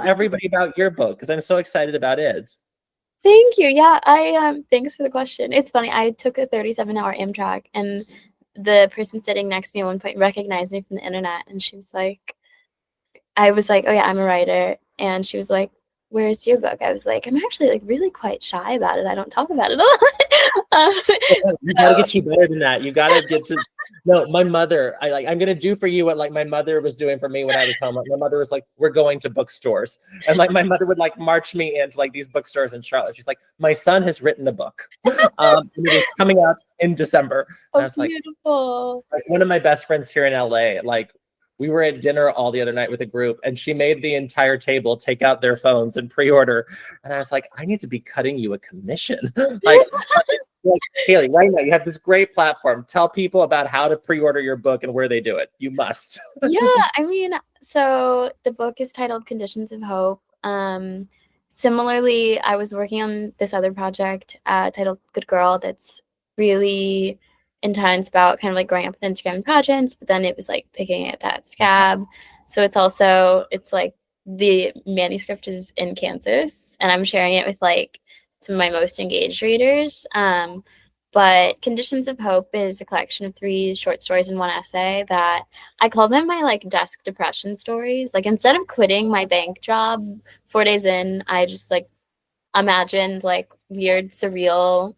everybody about your book, because I'm so excited about it. Thank you. Yeah, thanks for the question. It's funny. I took a 37-hour Amtrak, and the person sitting next to me at one point recognized me from the internet, and she was like, I was like, oh yeah, I'm a writer. And she was like, where's your book? I was like, I'm actually like really quite shy about it. I don't talk about it a lot. You gotta get you better than that. You gotta get to no, my mother, I'm gonna do for you what like my mother was doing for me when I was home. Like, my mother was like, we're going to bookstores. And like my mother would like march me into like these bookstores in Charlotte. She's like, my son has written a book. And it is coming out in December. And I was beautiful. Like one of my best friends here in LA, like we were at dinner all the other night with a group, and she made the entire table take out their phones and pre-order. And I was like, I need to be cutting you a commission. Like Like, Haley, right now you have this great platform. Tell people about how to pre-order your book and where they do it. You must. Yeah, I mean, so the book is titled Conditions of Hope. Similarly, I was working on this other project titled Good Girl that's really intense about kind of like growing up with Instagram and pageants, but then it was like picking at that scab. So it's like the manuscript is in Kansas and I'm sharing it with like some of my most engaged readers. But Conditions of Hope is a collection of 3 short stories and 1 essay that I call them my like desk depression stories. Like instead of quitting my bank job 4 days in, I just like imagined like weird, surreal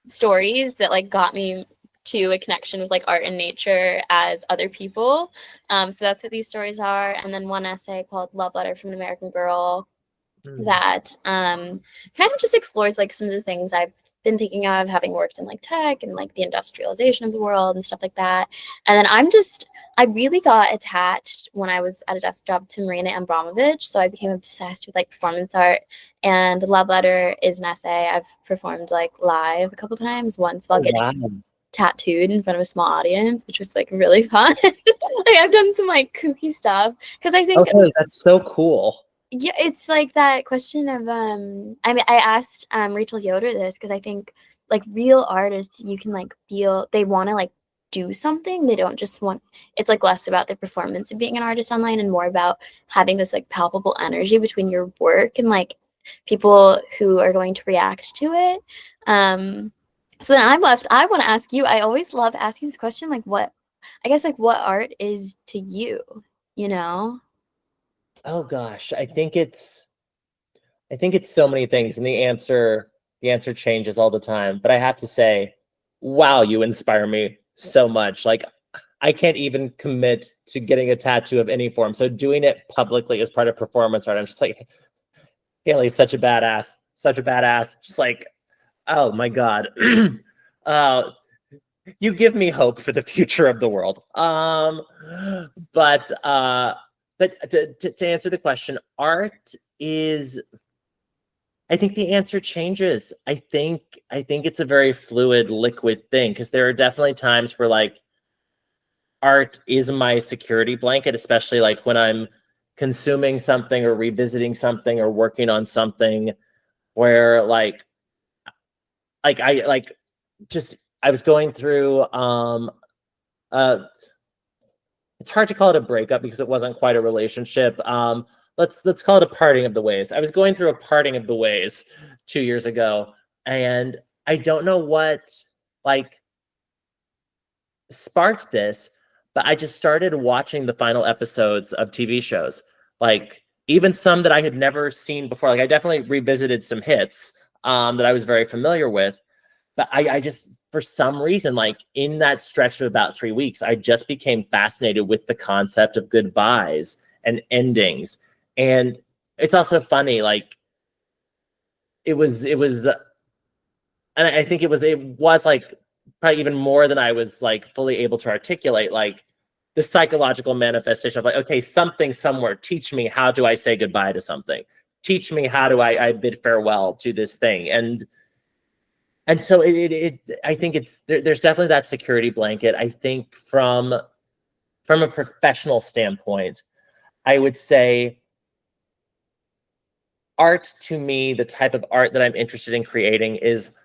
stories that like got me to a connection with like art and nature as other people. So that's what these stories are. And then 1 essay called Love Letter from an American Girl that kind of just explores like some of the things I've been thinking of having worked in like tech and like the industrialization of the world and stuff like that. And then I really got attached when I was at a desk job to Marina Abramovich. So I became obsessed with like performance art. And Love Letter is an essay I've performed like live a couple times. Once while getting tattooed in front of a small audience, which was like really fun. Like I've done some like kooky stuff because I think that's so cool. Yeah, it's like that question of I mean, I asked Rachel Yoder this because I think like real artists, you can like feel they want to like do something. They don't just want it's like less about the performance of being an artist online and more about having this like palpable energy between your work and like people who are going to react to it. So then I'm left. I want to ask you. I always love asking this question, like what art is to you, you know? Oh gosh, I think it's so many things, and the answer changes all the time. But I have to say, wow, you inspire me so much. Like I can't even commit to getting a tattoo of any form. So doing it publicly as part of performance art, I'm just like, Haley's such a badass, such a badass. Just like, oh my God. You give me hope for the future of the world. But to answer the question, art is, I think the answer changes. I think it's a very fluid, liquid thing because there are definitely times where like art is my security blanket, especially like when I'm consuming something or revisiting something or working on something where I was going through it's hard to call it a breakup because it wasn't quite a relationship. Let's call it a parting of the ways. I was going through a parting of the ways 2 years ago, and I don't know what like sparked this, but I just started watching the final episodes of TV shows, like even some that I had never seen before. Like I definitely revisited some hits that I was very familiar with. But I just, for some reason, like in that stretch of about 3 weeks, I just became fascinated with the concept of goodbyes and endings. And it's also funny, like it was, and I think it was like probably even more than I was like fully able to articulate, like the psychological manifestation of like, okay, something somewhere, teach me, how do I say goodbye to something? Teach me, how do I bid farewell to this thing? And so I think there's definitely that security blanket. I think from a professional standpoint, I would say art to me, the type of art that I'm interested in creating is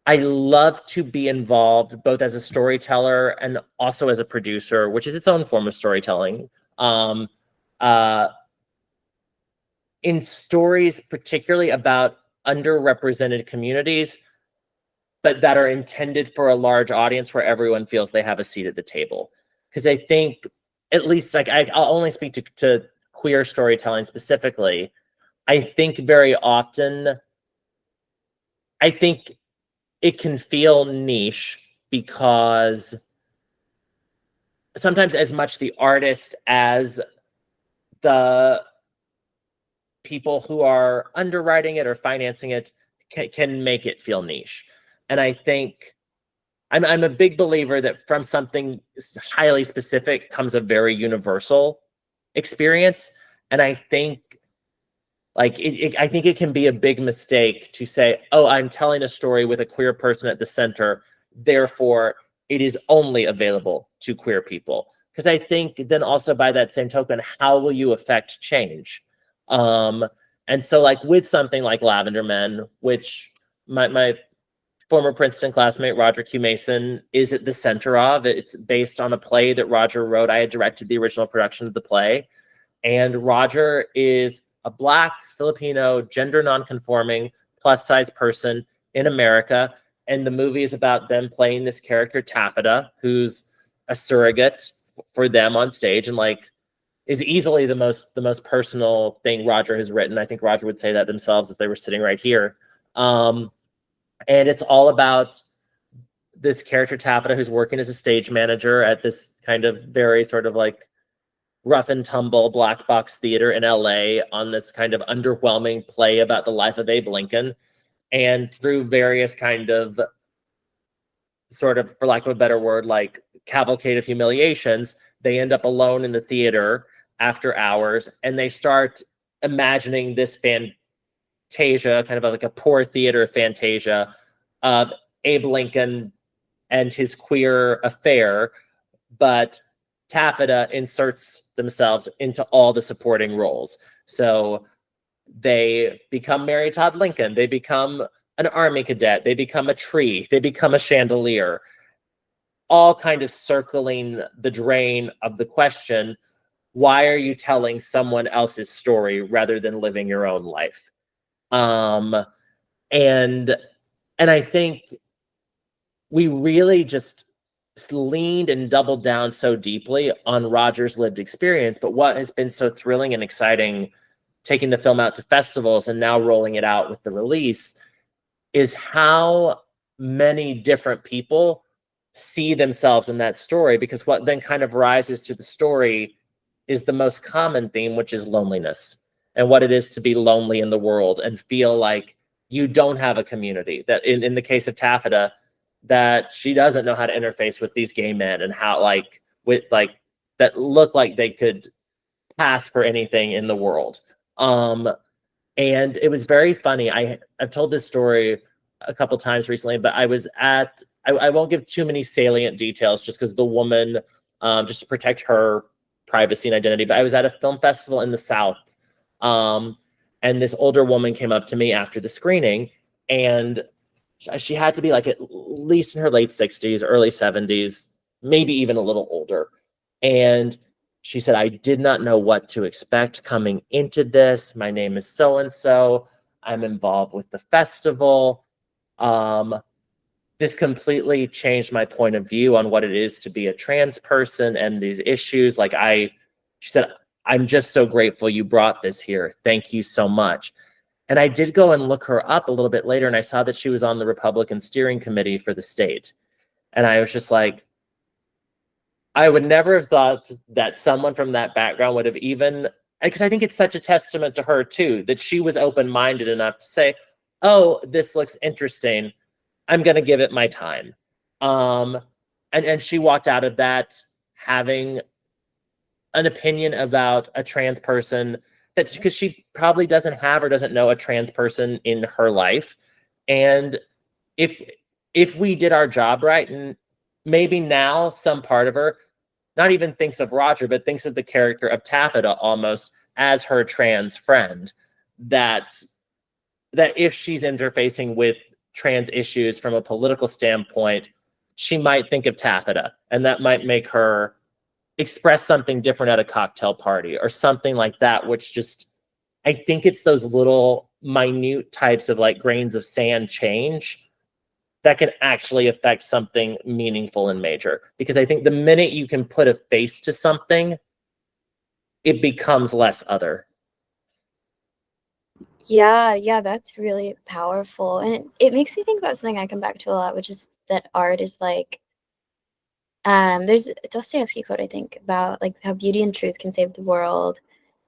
I love to be involved both as a storyteller and also as a producer, which is its own form of storytelling. In stories, particularly about underrepresented communities, but that are intended for a large audience where everyone feels they have a seat at the table. Because I think, at least like I'll only speak to queer storytelling specifically. I think very often, I think it can feel niche because sometimes as much the artist as the people who are underwriting it or financing it can make it feel niche. And I think I'm a big believer that from something highly specific comes a very universal experience. And I think Like I think it can be a big mistake to say, oh, I'm telling a story with a queer person at the center, therefore it is only available to queer people. Because I think then also by that same token, how will you affect change? And so like with something like Lavender Men, which my former Princeton classmate Roger Q. Mason is at the center of. It's based on a play that Roger wrote. I had directed the original production of the play. And Roger is a Black, Filipino, gender nonconforming, plus-size person in America. And the movie is about them playing this character, Taffeta, who's a surrogate for them on stage, and like is easily the most personal thing Roger has written. I think Roger would say that themselves if they were sitting right here. And it's all about this character, Taffeta, who's working as a stage manager at this kind of very sort of like rough and tumble black box theater in LA on this kind of underwhelming play about the life of Abe Lincoln. And through various kind of sort of, for lack of a better word, like cavalcade of humiliations, they end up alone in the theater after hours, and they start imagining this fantasia, kind of like a poor theater fantasia of Abe Lincoln and his queer affair, but Taffeta inserts themselves into all the supporting roles. So they become Mary Todd Lincoln, they become an army cadet, they become a tree, they become a chandelier, all kind of circling the drain of the question, why are you telling someone else's story rather than living your own life? And I think we really just leaned and doubled down so deeply on Roger's lived experience. But what has been so thrilling and exciting, taking the film out to festivals and now rolling it out with the release, is how many different people see themselves in that story, because what then kind of rises to the story is the most common theme, which is loneliness, and what it is to be lonely in the world and feel like you don't have a community. That in the case of Taffeta, that she doesn't know how to interface with these gay men, and how like with like that look like they could pass for anything in the world. And it was very funny. I've told this story a couple times recently, but I was at, I won't give too many salient details just because the woman, just to protect her privacy and identity, but I was at a film festival in the South. And this older woman came up to me after the screening, and she had to be like at least in her late 60s, early 70s, maybe even a little older. And she said, I did not know what to expect coming into this. My name is so-and-so. I'm involved with the festival. This completely changed my point of view on what it is to be a trans person and these issues. Like she said, I'm just so grateful you brought this here. Thank you so much. And I did go and look her up a little bit later, and I saw that she was on the Republican steering committee for the state. And I was just like, I would never have thought that someone from that background would have even, because I think it's such a testament to her too, that she was open-minded enough to say, oh, this looks interesting, I'm going to give it my time. And she walked out of that having an opinion about a trans person, that because she probably doesn't have or doesn't know a trans person in her life. And if we did our job right, and maybe now some part of her not even thinks of Roger, but thinks of the character of Taffeta almost as her trans friend, that if she's interfacing with trans issues from a political standpoint, she might think of Taffeta, and that might make her express something different at a cocktail party or something like that, which just, I think it's those little minute types of like grains of sand change that can actually affect something meaningful and major. Because I think the minute you can put a face to something, it becomes less other. Yeah, that's really powerful. And it makes me think about something I come back to a lot, which is that art is like, there's a Dostoevsky quote, I think, about like how beauty and truth can save the world.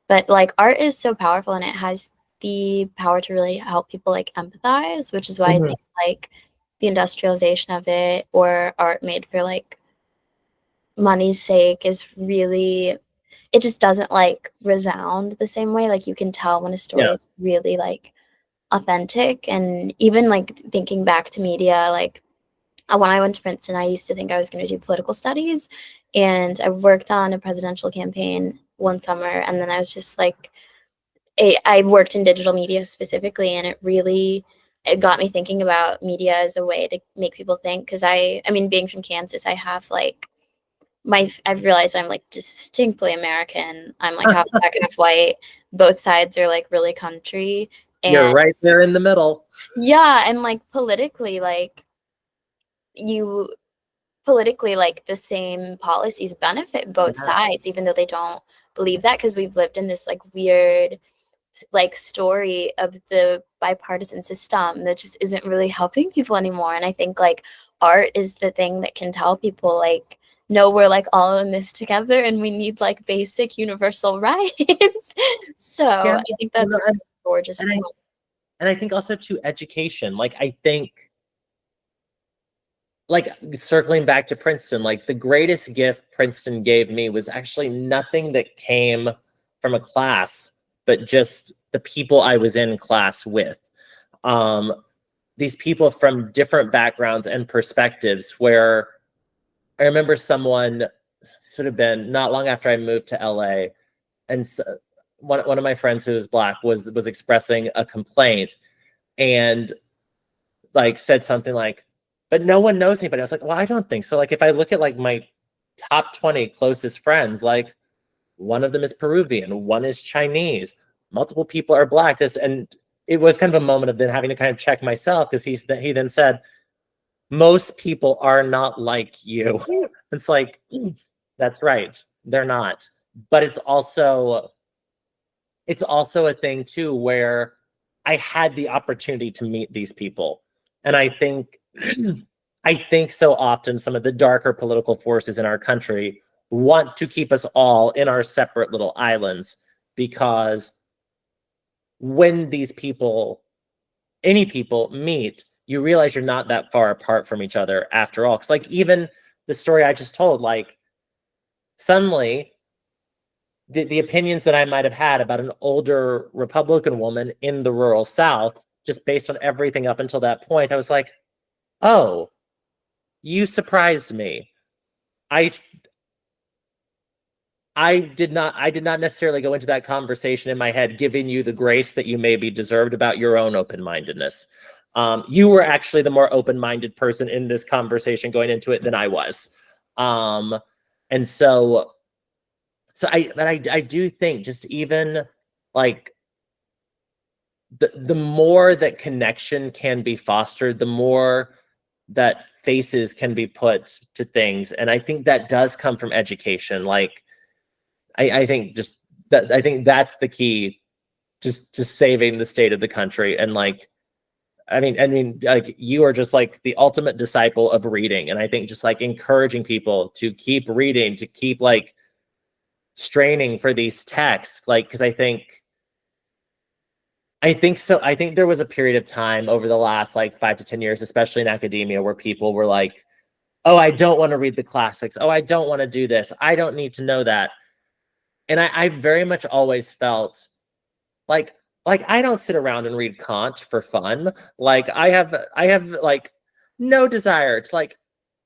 But like art is so powerful, and it has the power to really help people like empathize, which is why I think like the industrialization of it, or art made for like money's sake, is really, it just doesn't like resound the same way. Like you can tell when a story is really like authentic. And even like thinking back to media, like when I went to Princeton, I used to think I was going to do political studies, and I worked on a presidential campaign one summer, and then I was just like, I worked in digital media specifically, and it got me thinking about media as a way to make people think. Because I mean, being from Kansas, I have like I've realized I'm like distinctly American. I'm like half black, half white. Both sides are like really country. And you're right there in the middle. Yeah, and like politically, like you politically, like the same policies benefit both sides, even though they don't believe that, because we've lived in this like weird like story of the bipartisan system that just isn't really helping people anymore. And I think like art is the thing that can tell people like, no, we're like all in this together and we need like basic universal rights. So I think that's a gorgeous point. And I think also to education, like I think, like circling back to Princeton, like the greatest gift Princeton gave me was actually nothing that came from a class, but just the people I was in class with. These people from different backgrounds and perspectives, where I remember someone, this would have been not long after I moved to LA, and so one of my friends who was Black was expressing a complaint and like said something like, but no one knows anybody. I was like, well, I don't think so. Like if I look at like my top 20 closest friends, like one of them is Peruvian, one is Chinese, multiple people are Black. And it was kind of a moment of then having to kind of check myself, because he then said, most people are not like you. It's like, that's right, they're not. But it's also a thing too where I had the opportunity to meet these people. And I think so often some of the darker political forces in our country want to keep us all in our separate little islands, because when these people, any people meet, you realize you're not that far apart from each other after all. Because like even the story I just told, like suddenly the opinions that I might have had about an older Republican woman in the rural South, just based on everything up until that point, I was like, oh, you surprised me. I did not necessarily go into that conversation in my head giving you the grace that you maybe deserved about your own open-mindedness. You were actually the more open-minded person in this conversation going into it than I was. And so I do think just even like the more that connection can be fostered, the more that faces can be put to things. And I think that does come from education. Like I think just that, I think that's the key just to saving the state of the country. And like, I mean, like you are just like the ultimate disciple of reading. And I think just like encouraging people to keep reading, to keep like straining for these texts, like, because I think so. I think there was a period of time over the last like 5 to 10 years, especially in academia, where people were like, oh, I don't want to read the classics. Oh, I don't want to do this. I don't need to know that. And I very much always felt like I don't sit around and read Kant for fun. Like I have like no desire to like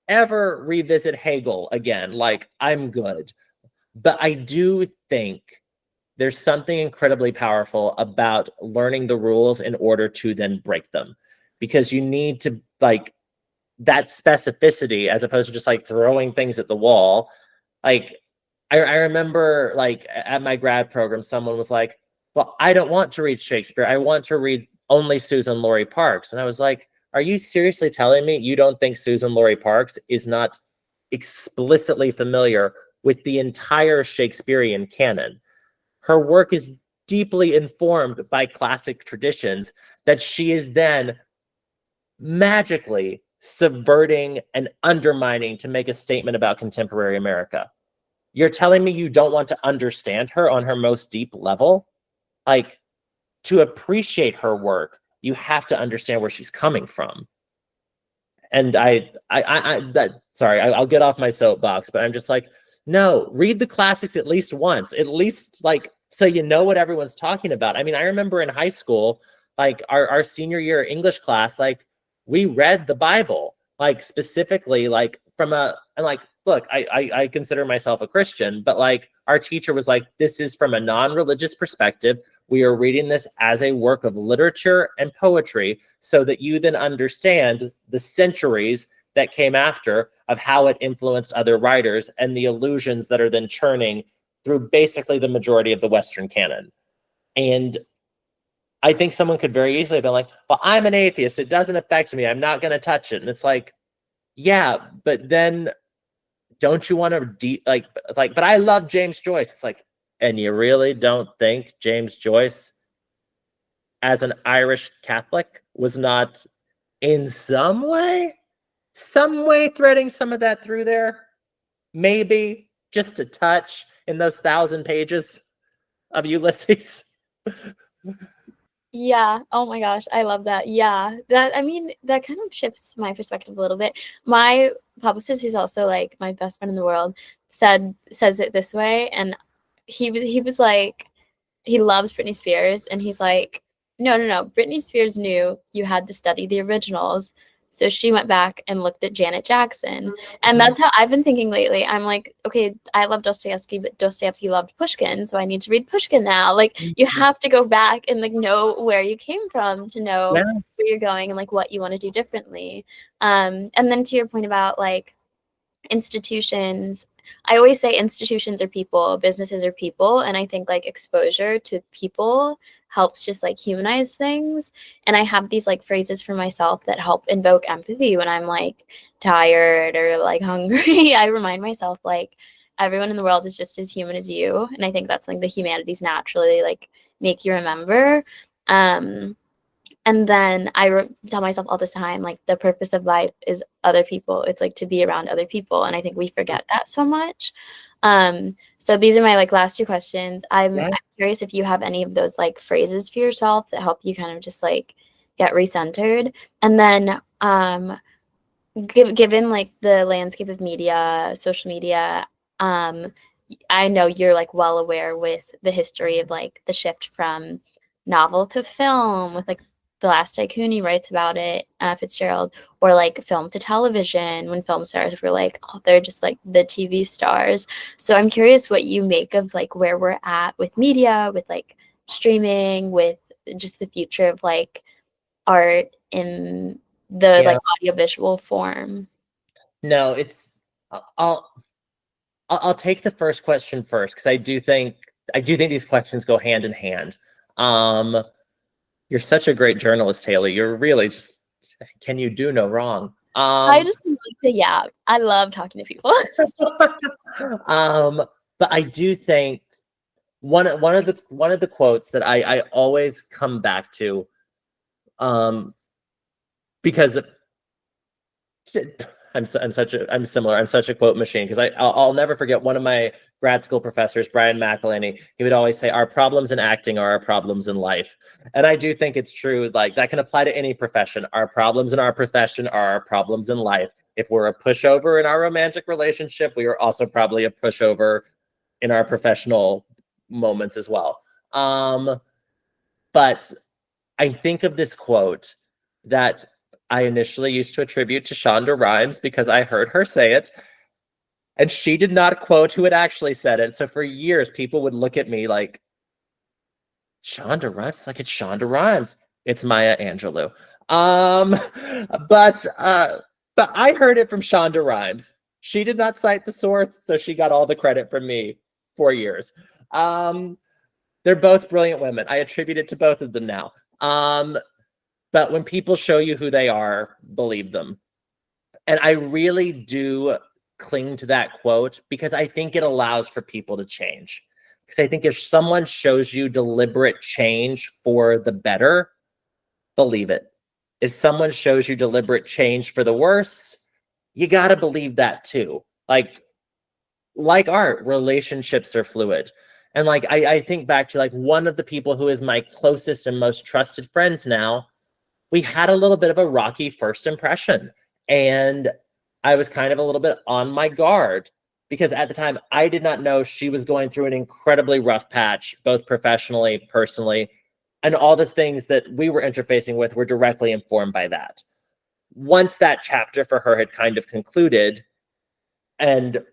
ever revisit Hegel again. Like I'm good. But I do think there's something incredibly powerful about learning the rules in order to then break them, because you need to like that specificity as opposed to just like throwing things at the wall. Like I remember like at my grad program, someone was like, well, I don't want to read Shakespeare. I want to read only Susan Laurie Parks. And I was like, are you seriously telling me you don't think Susan Laurie Parks is not explicitly familiar with the entire Shakespearean canon? Her work is deeply informed by classic traditions that she is then magically subverting and undermining to make a statement about contemporary America. You're telling me you don't want to understand her on her most deep level? Like, to appreciate her work, you have to understand where she's coming from. And I'll get off my soapbox, but I'm just like, No, read the classics at least once, at least like so you know what everyone's talking about. I mean, I remember in high school, like our senior year English class, like we read the Bible, like specifically, like from a and like look, I consider myself a Christian, but like our teacher was like, this is from a non-religious perspective. We are reading this as a work of literature and poetry so that you then understand the centuries that came after of how it influenced other writers and the allusions that are then churning through basically the majority of the Western canon. And I think someone could very easily have been like, well, I'm an atheist. It doesn't affect me. I'm not going to touch it. And it's like, yeah, but then don't you want to like, it's like, but I love James Joyce. It's like, and you really don't think James Joyce, as an Irish Catholic, was not in some way threading some of that through there? Maybe just a touch in those 1,000 pages of Ulysses. Yeah. Oh my gosh, I love that. Yeah. That, I mean, that kind of shifts my perspective a little bit. My publicist, who's also like my best friend in the world, says it this way, and he was like, he loves Britney Spears, and he's like, no, Britney Spears knew you had to study the originals. So she went back and looked at Janet Jackson. And that's how I've been thinking lately. I'm like, okay, I love Dostoevsky, but Dostoevsky loved Pushkin, so I need to read Pushkin now. Like, you have to go back and like know where you came from to know where you're going and like what you want to do differently. And then to your point about like institutions, I always say institutions are people, businesses are people, and I think like exposure to people helps just like humanize things. And I have these like phrases for myself that help invoke empathy when I'm like tired or like hungry. I remind myself like everyone in the world is just as human as you, and I think that's like the humanities naturally like make you remember. And then I tell myself all the time, like, the purpose of life is other people. It's like to be around other people. And I think we forget that so much. So these are my like last two questions. I'm curious if you have any of those like phrases for yourself that help you kind of just like get recentered. And then given like the landscape of media, social media, I know you're like well aware with the history of like the shift from novel to film with like the last tycoon writes about it, Fitzgerald, or like film to television when film stars were like, oh, they're just like the TV stars. So I'm curious what you make of like where we're at with media, with like streaming, with just the future of like art in the like audiovisual form. No, it's I'll take the first question first because I do think these questions go hand in hand. You're such a great journalist, Haley. You're really just, can you do no wrong? I just like to yap. I love talking to people. But I do think one of the quotes that I always come back to, because I'm such a quote machine, because I'll never forget one of my grad school professors, Brian McElhenney. He would always say, our problems in acting are our problems in life. And I do think it's true. Like, that can apply to any profession. Our problems in our profession are our problems in life. If we're a pushover in our romantic relationship, we are also probably a pushover in our professional moments as well. But I think of this quote that I initially used to attribute to Shonda Rhimes because I heard her say it, and she did not quote who had actually said it. So for years, people would look at me like, Shonda Rhimes? It's like, it's Shonda Rhimes. It's Maya Angelou. But I heard it from Shonda Rhimes. She did not cite the source, so she got all the credit from me for years. They're both brilliant women. I attribute it to both of them now. But when people show you who they are, believe them. And I really do cling to that quote because I think it allows for people to change. Because I think if someone shows you deliberate change for the better, believe it. If someone shows you deliberate change for the worse, you got to believe that too. Like art, relationships are fluid. And like, I think back to like one of the people who is my closest and most trusted friends now, we had a little bit of a rocky first impression. And I was kind of a little bit on my guard because at the time I did not know she was going through an incredibly rough patch, both professionally, personally, and all the things that we were interfacing with were directly informed by that. Once that chapter for her had kind of concluded and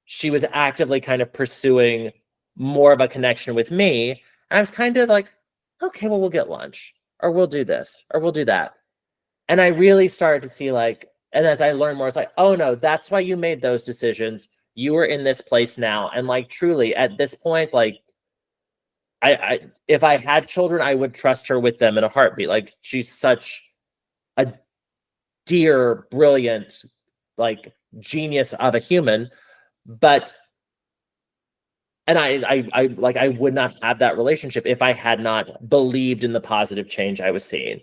she was actively kind of pursuing more of a connection with me, I was kind of like, okay, well, we'll get lunch, or we'll do this, or we'll do that. And I really started to see like, and as I learned more, it's like, oh no, that's why you made those decisions. You are in this place now. And like, truly at this point, like, if I had children, I would trust her with them in a heartbeat. Like, she's such a dear, brilliant, like, genius of a human. But, and I would not have that relationship if I had not believed in the positive change I was seeing.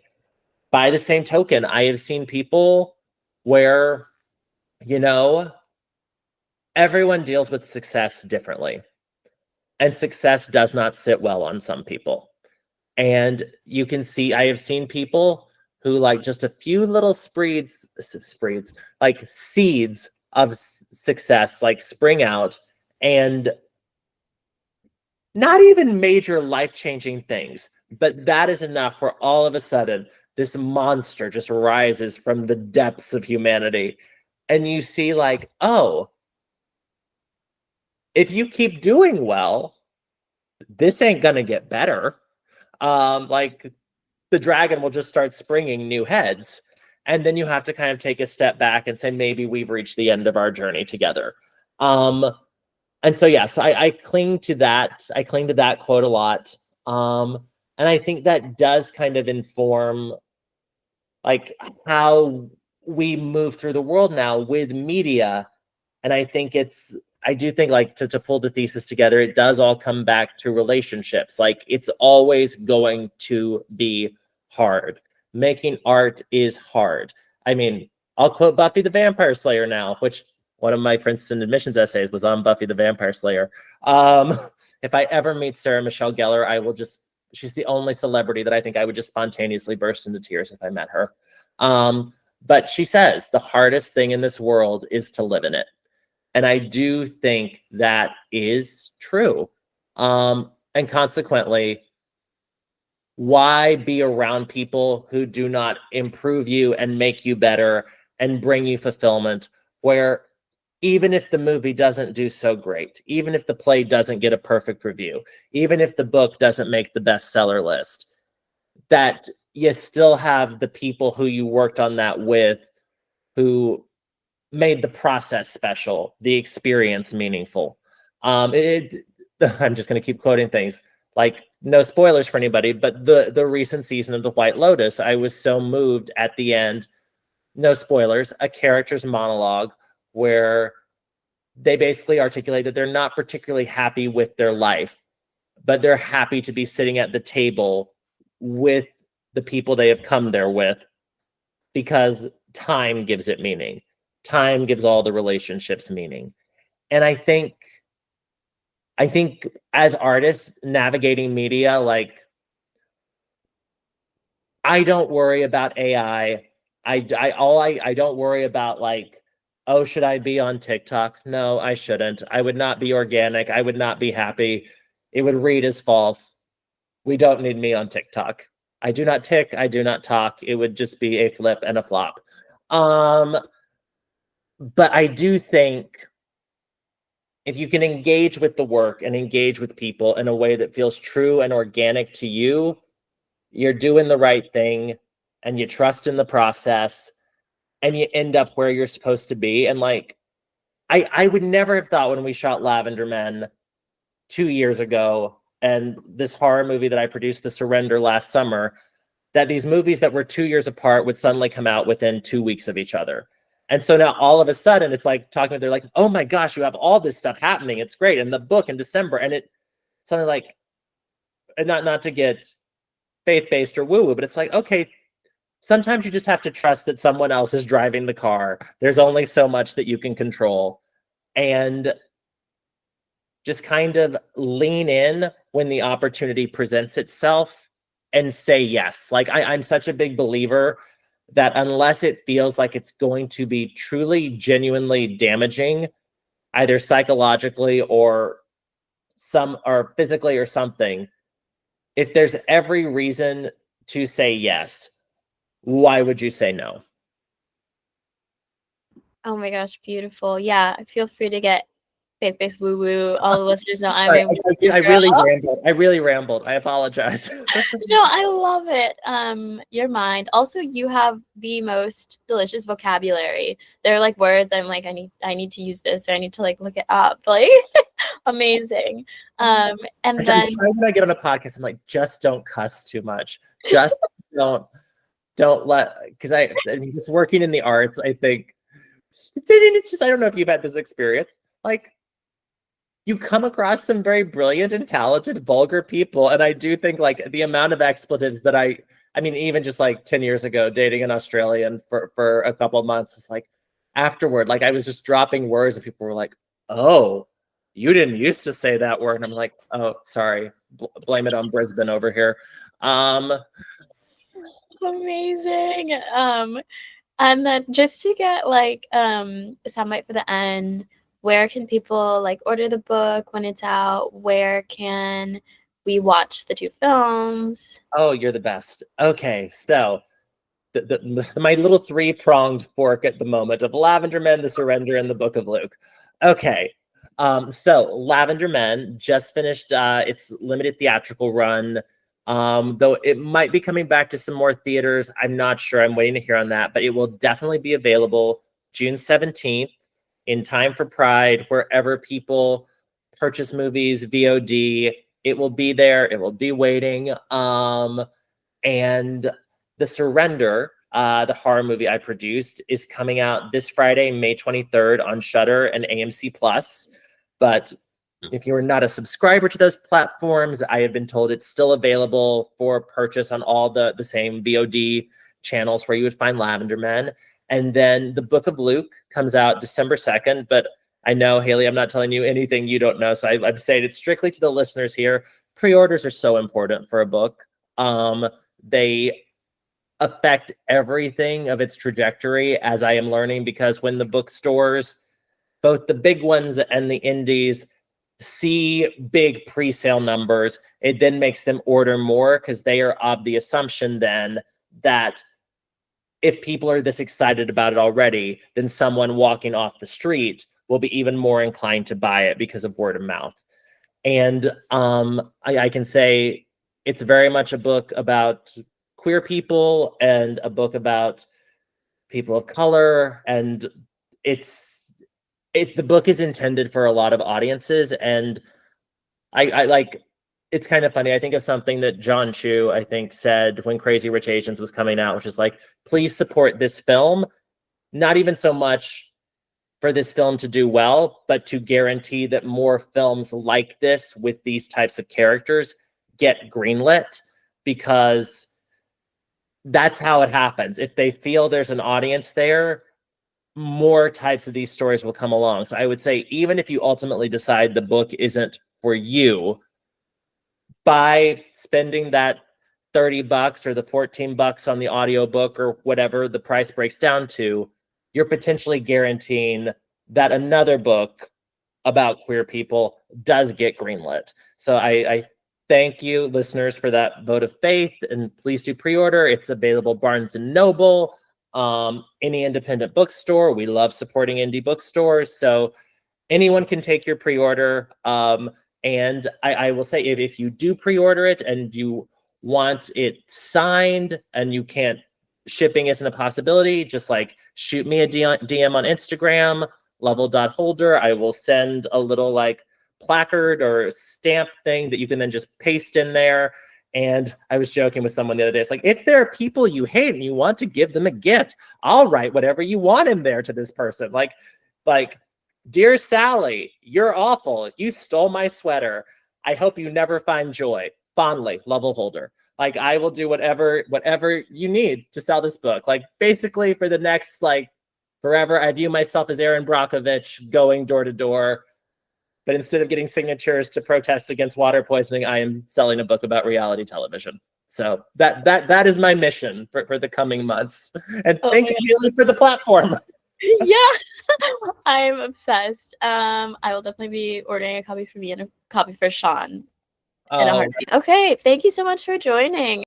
By the same token, I have seen people where, you know, everyone deals with success differently. And success does not sit well on some people. And you can see, I have seen people who like just a few little spreads, like seeds of success, like spring out, and not even major life-changing things, but that is enough where all of a sudden this monster just rises from the depths of humanity. And you see like, oh, if you keep doing well, this ain't gonna get better. Like the dragon will just start springing new heads. And then you have to kind of take a step back and say, maybe we've reached the end of our journey together. And so, yeah, so I cling to that. I cling to that quote a lot. And I think that does kind of inform like how we move through the world now with media. And I think I do think like to pull the thesis together, it does all come back to relationships. Like it's always going to be hard. Making art is hard. I mean, I'll quote Buffy the Vampire Slayer now, which one of my Princeton admissions essays was on Buffy the Vampire Slayer. If I ever meet Sarah Michelle Gellar, I will just, she's the only celebrity that I think I would just spontaneously burst into tears if I met her. But she says the hardest thing in this world is to live in it. And I do think that is true. And consequently, why be around people who do not improve you and make you better and bring you fulfillment, where even if the movie doesn't do so great, even if the play doesn't get a perfect review, even if the book doesn't make the bestseller list, that you still have the people who you worked on that with who made the process special, the experience meaningful. I'm just going to keep quoting things like, no spoilers for anybody, but the recent season of The White Lotus, I was so moved at the end, no spoilers, a character's monologue where they basically articulate that they're not particularly happy with their life, but they're happy to be sitting at the table with the people they have come there with because time gives it meaning. Time gives all the relationships meaning. And I think as artists navigating media, like I don't worry about AI. I don't worry about like, oh, should I be on TikTok? No, I shouldn't. I would not be organic. I would not be happy. It would read as false. We don't need me on TikTok. I do not tick. I do not talk. It would just be a flip and a flop. But I do think if you can engage with the work and engage with people in a way that feels true and organic to you, you're doing the right thing and you trust in the process and you end up where you're supposed to be. And like, I would never have thought when we shot Lavender Men 2 years ago and this horror movie that I produced, The Surrender, last summer, that these movies that were 2 years apart would suddenly come out within 2 weeks of each other. And so now all of a sudden it's like talking, they're like, oh my gosh, you have all this stuff happening. It's great. And the book in December, and it something like, not to get faith-based or woo-woo, but it's like, okay, sometimes you just have to trust that someone else is driving the car. There's only so much that you can control. And just kind of lean in when the opportunity presents itself and say yes. Like I'm such a big believer that unless it feels like it's going to be truly, genuinely damaging, either psychologically or physically or something, if there's every reason to say yes, why would you say no? Oh my gosh, beautiful. Yeah, feel free to get face woo woo. All the listeners know I'm Sorry, a woo I really girl. rambled. I really rambled. I apologize. No, I love it. Your mind. Also, you have the most delicious vocabulary. There are like words I'm like, I need to use this, or I need to like look it up. Like amazing. And I then try when I get on a podcast, I'm like, just don't cuss too much. Just don't let, because I'm just working in the arts, I think it's just, I don't know if you've had this experience. Like, you come across some very brilliant and talented, vulgar people. And I do think like the amount of expletives that I mean, even just like 10 years ago, dating an Australian for a couple of months was like, afterward, like I was just dropping words and people were like, oh, you didn't used to say that word. And I'm like, oh, sorry. Blame it on Brisbane over here. amazing. And then just to get like a soundbite for the end, where can people like order the book when it's out? Where can we watch the 2 films? Oh, you're the best. Okay, so my little 3-pronged fork at the moment of Lavender Men, The Surrender, and the Book of Luke. Okay, so Lavender Men just finished its limited theatrical run. Though it might be coming back to some more theaters. I'm not sure. I'm waiting to hear on that, but it will definitely be available June 17th in time for Pride, wherever people purchase movies, VOD. It will be there. It will be waiting. And The Surrender, the horror movie I produced, is coming out this Friday, May 23rd on Shudder and AMC Plus. But if you're not a subscriber to those platforms, I have been told it's still available for purchase on all the same VOD channels where you would find Lavender Men. And then the Book of Luke comes out December 2nd. But I know, Haley, I'm not telling you anything you don't know. So I'm saying it strictly to the listeners here. Pre-orders are so important for a book. They affect everything of its trajectory, as I am learning, because when the bookstores, both the big ones and the indies, see big pre-sale numbers, it then makes them order more because they are of the assumption then that if people are this excited about it already, then someone walking off the street will be even more inclined to buy it because of word of mouth. And I can say it's very much a book about queer people and a book about people of color. And the book is intended for a lot of audiences. And I like, it's kind of funny. I think of something that John Chu, I think, said when Crazy Rich Asians was coming out, which is like, please support this film. Not even so much for this film to do well, but to guarantee that more films like this with these types of characters get greenlit, because that's how it happens. If they feel there's an audience there, more types of these stories will come along. So I would say, even if you ultimately decide the book isn't for you, by spending that $30 or the $14 on the audiobook or whatever the price breaks down to, you're potentially guaranteeing that another book about queer people does get greenlit. So I thank you, listeners, for that vote of faith, and please do pre-order. It's available Barnes and Noble, any independent bookstore. We love supporting indie bookstores, so anyone can take your pre-order. And I will say, if you do pre-order it and you want it signed and you can't, shipping isn't a possibility, just like shoot me a DM on Instagram, Lovell.Holder. I will send a little like placard or stamp thing that you can then just paste in there. And I was joking with someone the other day. It's like, if there are people you hate and you want to give them a gift, I'll write whatever you want in there to this person. Like, dear Sally, you're awful. You stole my sweater. I hope you never find joy. Fondly, Lovell Holder. Like, I will do whatever you need to sell this book. Like, basically for the next, like, forever, I view myself as Aaron Brockovich going door to door. But instead of getting signatures to protest against water poisoning, I am selling a book about reality television. So that is my mission for the coming months. And thank you, Haley, for the platform. Yeah, I'm obsessed. I will definitely be ordering a copy for me and a copy for Sean in a Oh, heartbeat. Okay, thank you so much for joining.